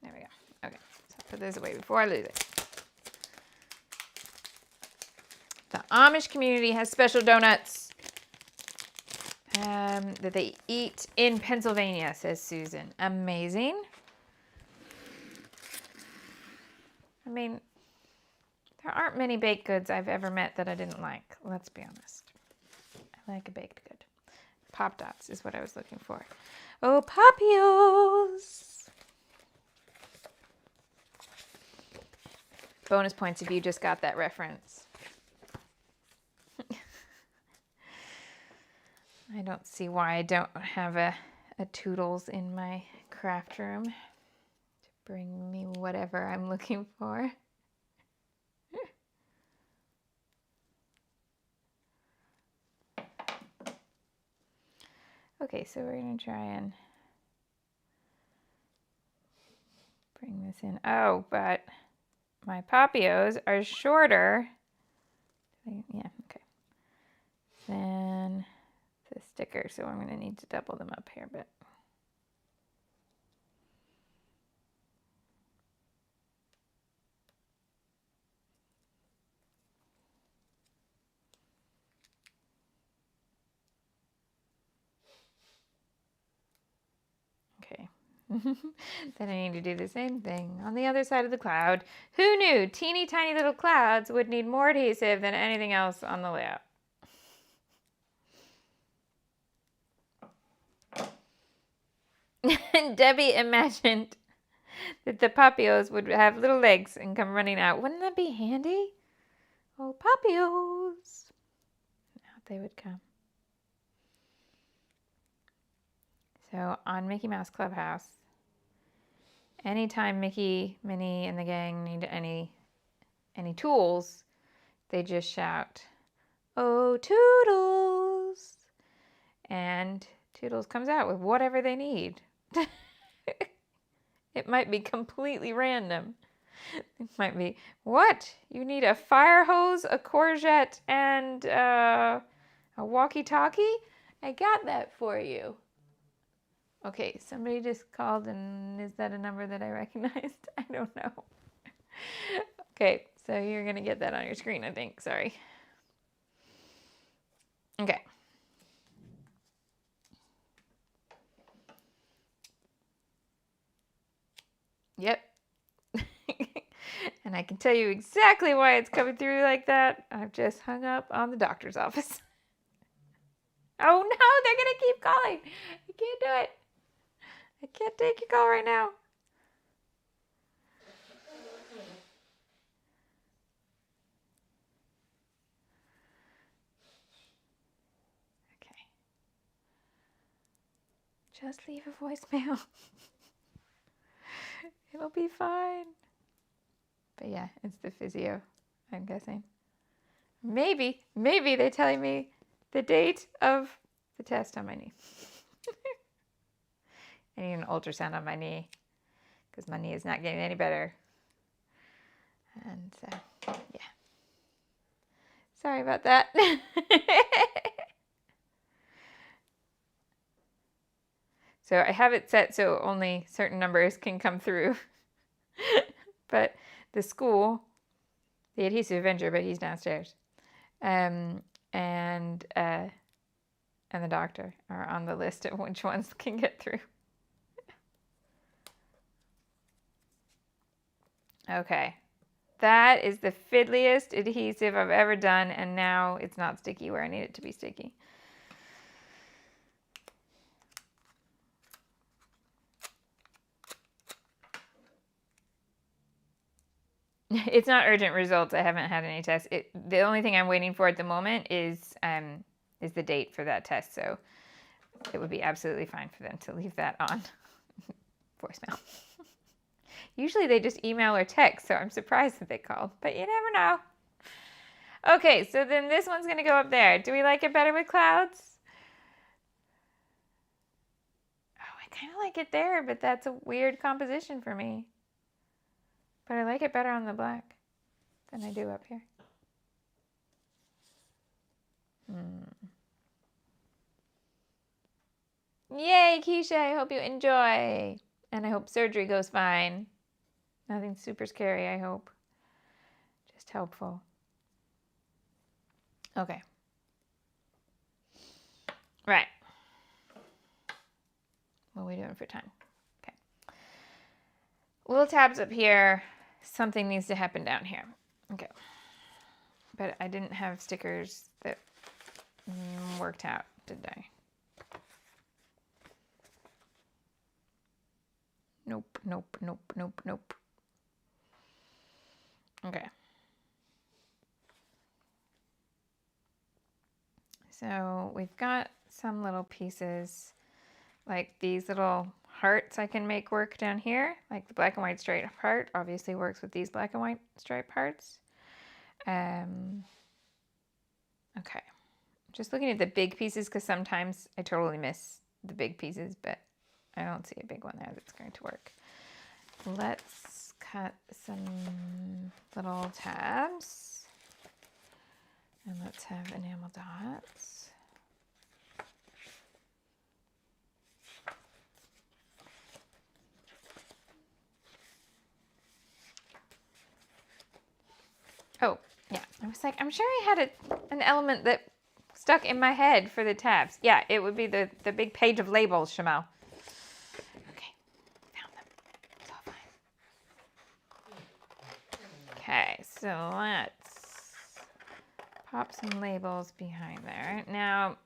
There we go. Okay, so I'll put this away before I lose it. The Amish community has special donuts that they eat in Pennsylvania, says Susan. Amazing. I mean, there aren't many baked goods I've ever met that I didn't like. Let's be honest. I like a baked good. Pop dots is what I was looking for. Oh, Papillons! Bonus points if you just got that reference. I don't see why I don't have a Toodles in my craft room to bring me whatever I'm looking for. Okay, so we're going to try and bring this in. Oh, but my Papillons are shorter. Yeah, okay. Then the sticker, so I'm going to need to double them up here a bit. Okay. Then I need to do the same thing on the other side of the cloud. Who knew teeny tiny little clouds would need more adhesive than anything else on the layout? And Debbie imagined that the Papillons would have little legs and come running out. Wouldn't that be handy? Oh, Papillons! Out they would come. So on Mickey Mouse Clubhouse, anytime Mickey, Minnie, and the gang need any tools, they just shout, "Oh, Toodles!" And Toodles comes out with whatever they need. It might be completely random. It might be, what? You need a fire hose, a courgette, and a walkie-talkie? I got that for you. Okay, somebody just called, and is that a number that I recognized? I don't know. Okay, so you're going to get that on your screen, I think. Sorry. Okay. Yep. And I can tell you exactly why it's coming through like that. I've just hung up on the doctor's office. Oh no, they're going to keep calling. I can't do it. I can't take your call right now. Okay. Just leave a voicemail. It'll be fine. But yeah, it's the physio, I'm guessing. Maybe they're telling me the date of the test on my knee. I need an ultrasound on my knee because my knee is not getting any better. And yeah. Sorry about that. So I have it set so only certain numbers can come through. But the school, the adhesive avenger, but he's downstairs, and the doctor are on the list of which ones can get through. Okay, that is the fiddliest adhesive I've ever done, and now it's not sticky where I need it to be sticky. It's not urgent results. I haven't had any tests. The only thing I'm waiting for at the moment is the date for that test. So it would be absolutely fine for them to leave that on voicemail. Usually they just email or text, so I'm surprised that they called, but you never know. Okay, so then this one's going to go up there. Do we like it better with clouds? Oh, I kind of like it there, but that's a weird composition for me. But I like it better on the black than I do up here. Yay, Keisha, I hope you enjoy. And I hope surgery goes fine. Nothing super scary, I hope. Just helpful. Okay. Right. What are we doing for time? Okay. Little tabs up here. Something needs to happen down here. Okay. But I didn't have stickers that worked out, did I? Nope, nope, nope, nope, nope. Okay. So we've got some little pieces, like these little hearts I can make work down here. Like the black and white stripe heart obviously works with these black and white stripe hearts. Okay. Just looking at the big pieces because sometimes I totally miss the big pieces, but I don't see a big one there that's going to work. Let's cut some little tabs. And let's have enamel dots. Oh, yeah. I was like, I'm sure I had an element that stuck in my head for the tabs. Yeah, it would be the big page of labels, Shimelle. Okay, found them. It's all fine. Okay, so let's pop some labels behind there. Now,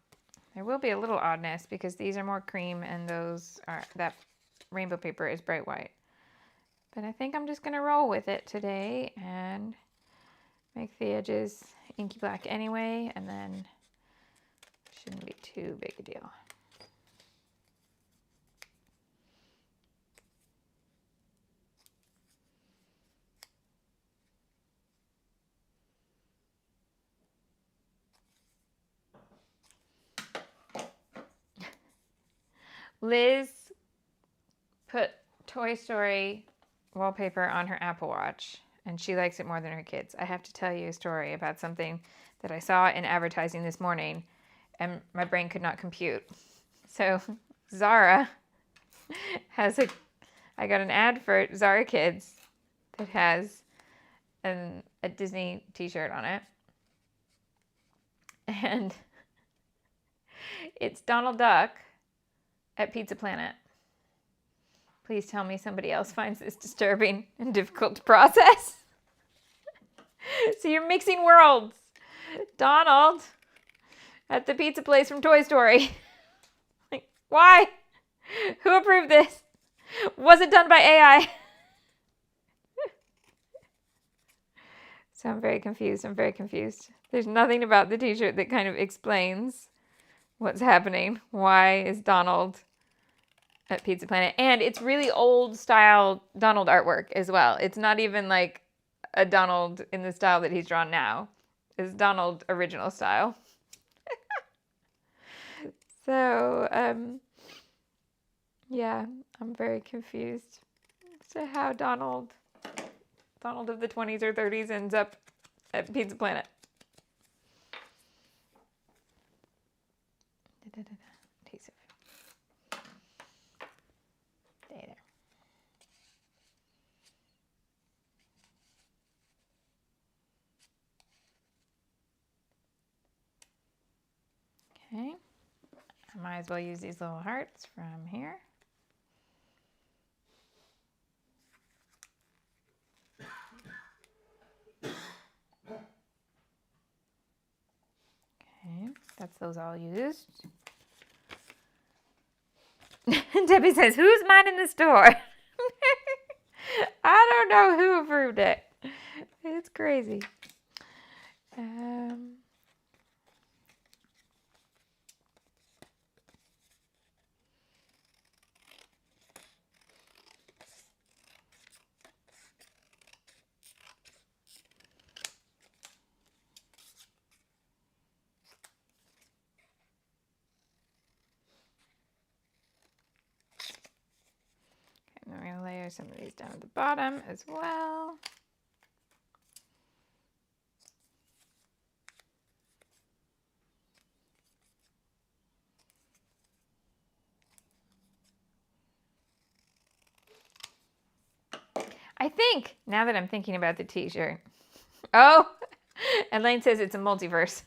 there will be a little oddness because these are more cream and that rainbow paper is bright white. But I think I'm just going to roll with it today and make the edges inky black anyway, and then shouldn't be too big a deal. Liz put Toy Story wallpaper on her Apple Watch, and she likes it more than her kids. I have to tell you a story about something that I saw in advertising this morning, and my brain could not compute. So Zara I got an ad for Zara Kids that has a Disney t-shirt on it. And it's Donald Duck at Pizza Planet. Please tell me somebody else finds this disturbing and difficult to process. So you're mixing worlds. Donald at the pizza place from Toy Story. Like, why? Who approved this? Was it done by AI? So I'm very confused. There's nothing about the t-shirt that kind of explains what's happening. Why is Donald at Pizza Planet? And it's really old style Donald artwork as well. It's not even like a Donald in the style that he's drawn now. It's Donald original style. So, yeah, I'm very confused as to how Donald of the 20s or 30s ends up at Pizza Planet. Adhesive. There. Okay. I might as well use these little hearts from here. Okay, that's those all used. Debbie says, who's minding the store? I don't know who approved it. It's crazy. I'm going to layer some of these down at the bottom as well. I think, now that I'm thinking about the t-shirt, oh, Elaine says it's a multiverse.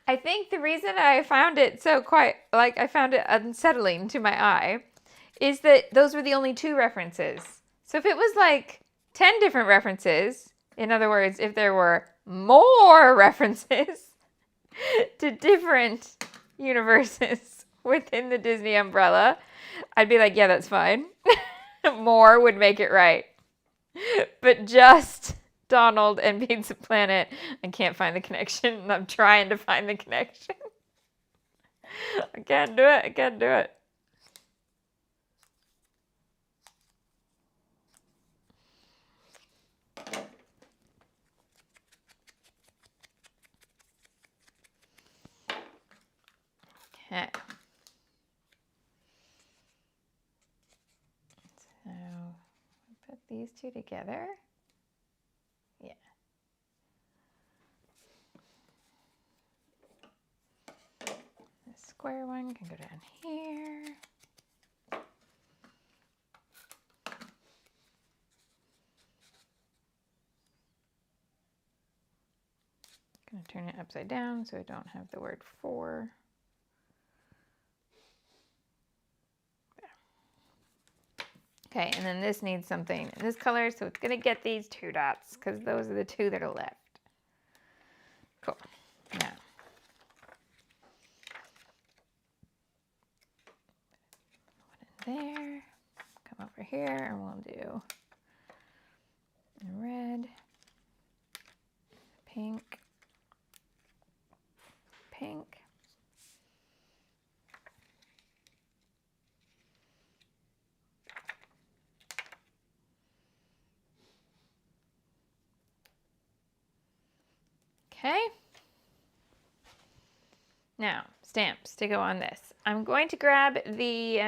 I think the reason I found it I found it unsettling to my eye is that those were the only 2 references. So if it was like 10 different references, in other words, if there were more references to different universes, within the Disney umbrella, I'd be like, yeah, that's fine. More would make it right. But just Donald and Pizza Planet, I can't find the connection. I'm trying to find the connection. I can't do it. I can't do it. Okay. So put these two together. Yeah. The square one can go down here. I'm going to turn it upside down so I don't have the word for. Okay, and then this needs something in this color, so it's going to get these 2 dots because those are the 2 that are left. Cool. Now, put it there. Come over here, and we'll do a red, pink, pink. Okay. Now, stamps to go on this. I'm going to grab the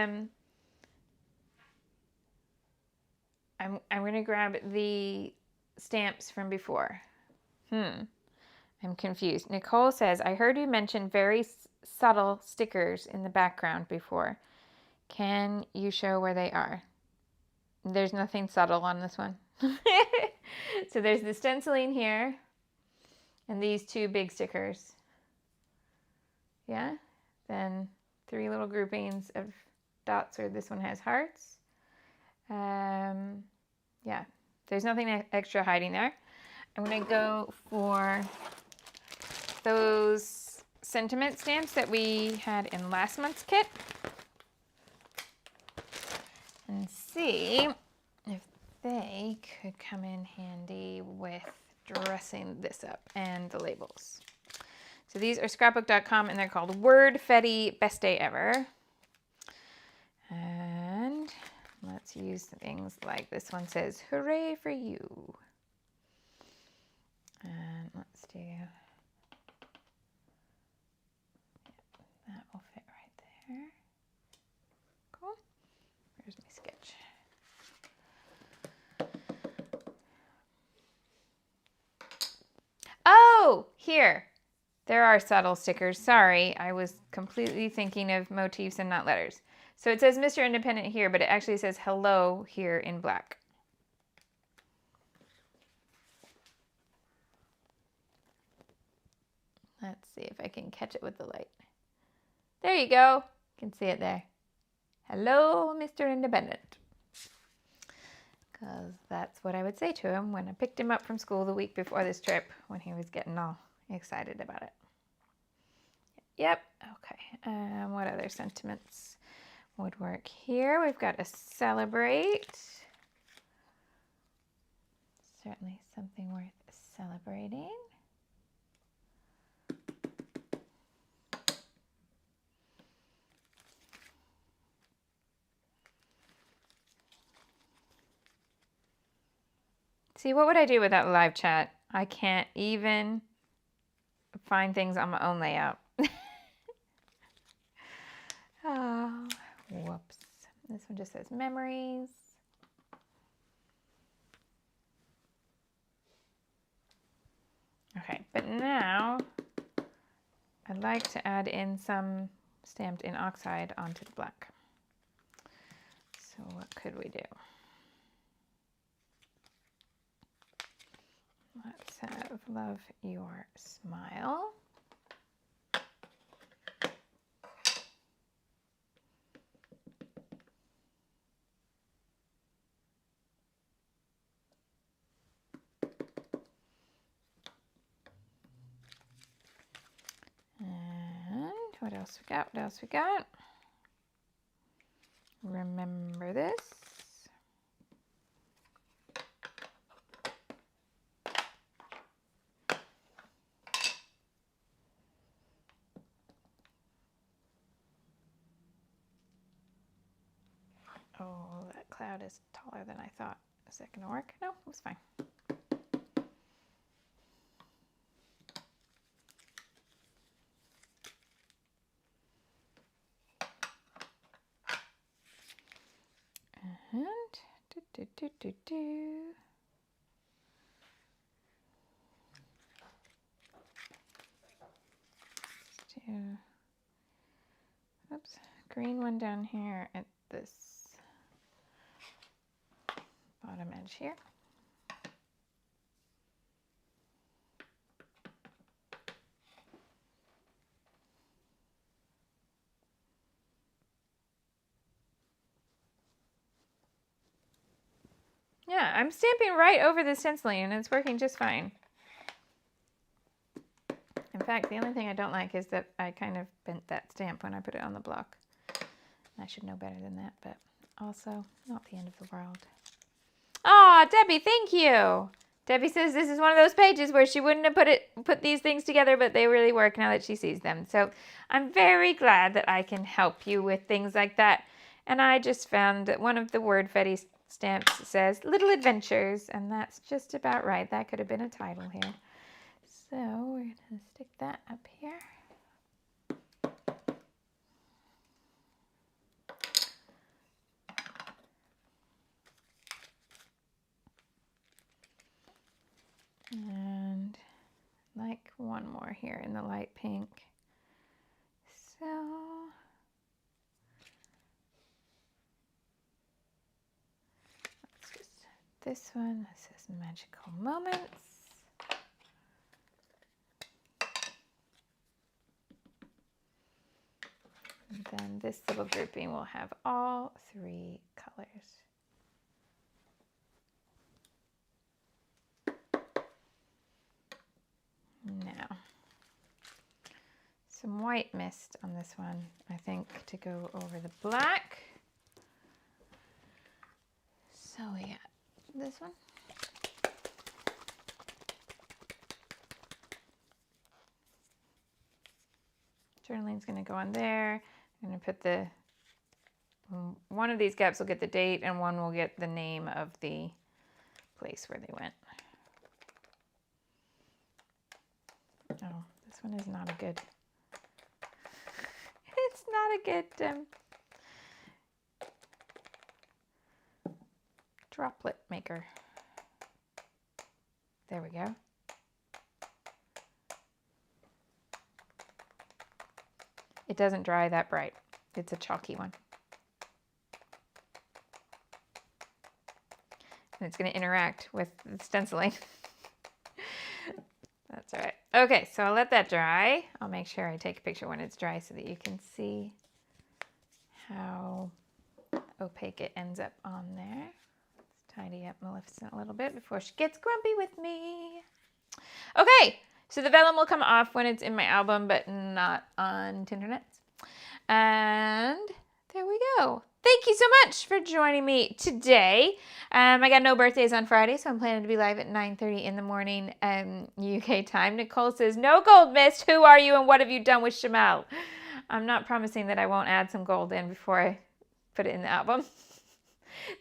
I'm going to grab the stamps from before. I'm confused. Nicole says, I heard you mention very subtle stickers in the background before. Can you show where they are? There's nothing subtle on this one. So there's the stenciling here and these 2 big stickers. Yeah. Then 3 little groupings of dots where this one has hearts. Yeah, there's nothing extra hiding there. I'm going to go for those sentiment stamps that we had in last month's kit and see if they could come in handy with dressing this up and the labels. So these are scrapbook.com and they're called Wordfetti Best Day Ever. And let's use things like this one says, hooray for you. And let's do, that will fit right there. Cool. Here's my sketch. Oh, here. There are subtle stickers. Sorry, I was completely thinking of motifs and not letters. So it says Mr. Independent here, but it actually says hello here in black. Let's see if I can catch it with the light. There you go. You can see it there. Hello, Mr. Independent. Because that's what I would say to him when I picked him up from school the week before this trip when he was getting all excited about it. Yep. Okay. What other sentiments would work here? We've got a celebrate. Certainly something worth celebrating. See, what would I do without live chat? I can't even find things on my own layout. Oh, whoops. This one just says memories. Okay, but now I'd like to add in some stamped in oxide onto the black. So what could we do? Let's have Love Your Smile. What else we got? What else we got? Remember this. Oh, that cloud is taller than I thought. Is that gonna work? No, it was fine. And Let's do, oops, green one down here at this bottom edge here. Yeah, I'm stamping right over the stenciling and it's working just fine. In fact, the only thing I don't like is that I kind of bent that stamp when I put it on the block. I should know better than that, but also not the end of the world. Aw, Debbie, thank you. Debbie says this is one of those pages where she wouldn't have put these things together, but they really work now that she sees them. So I'm very glad that I can help you with things like that. And I just found that one of the Word Fetty stamps says Little Adventures, and that's just about right. That could have been a title here. So we're going to stick that up here. And like one more here in the light pink. So let's just, this one, this is Magical Moments. And then this little grouping will have all 3 colors. Now, some white mist on this one, I think, to go over the black. So we got this one. Journaling's going to go on there. I'm going to put the, one of these gaps will get the date and one will get the name of the place where they went. Oh, this one is not a good, it's not a good droplet maker. There we go. It doesn't dry that bright. It's a chalky one. And it's going to interact with the stenciling. That's all right. Okay, so I'll let that dry. I'll make sure I take a picture when it's dry so that you can see how opaque it ends up on there. Let's tidy up Maleficent a little bit before she gets grumpy with me. Okay, so the vellum will come off when it's in my album, but not on Tindernets. And there we go. Thank you so much for joining me today. I got no birthdays on Friday, so I'm planning to be live at 9:30 in the morning UK time. Nicole says, no gold mist. Who are you and what have you done with Shimelle? I'm not promising that I won't add some gold in before I put it in the album.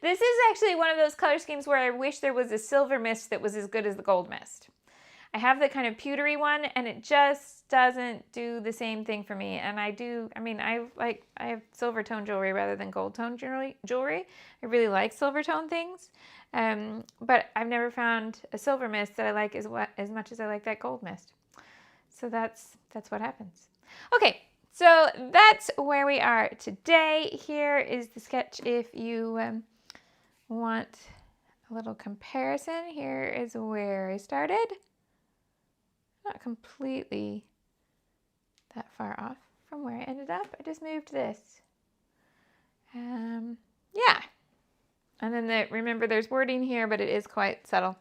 This is actually one of those color schemes where I wish there was a silver mist that was as good as the gold mist. I have the kind of pewtery one, and it just doesn't do the same thing for me. And I have silver tone jewelry rather than gold tone jewelry. I really like silver tone things, but I've never found a silver mist that I like as much as I like that gold mist. So that's what happens. Okay, so that's where we are today. Here is the sketch if you want a little comparison. Here is where I started. Not completely that far off from where I ended up. I just moved this. Yeah. And then remember there's wording here, but it is quite subtle,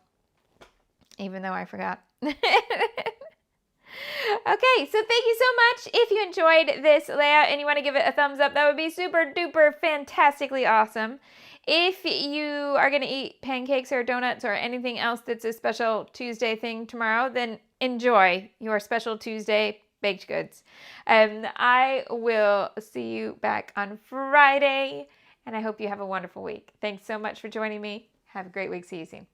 even though I forgot. Okay, so thank you so much. If you enjoyed this layout and you want to give it a thumbs up, that would be super duper fantastically awesome. If you are going to eat pancakes or donuts or anything else that's a special Tuesday thing tomorrow, then enjoy your special Tuesday baked goods. I will see you back on Friday, and I hope you have a wonderful week. Thanks so much for joining me. Have a great week. See you soon.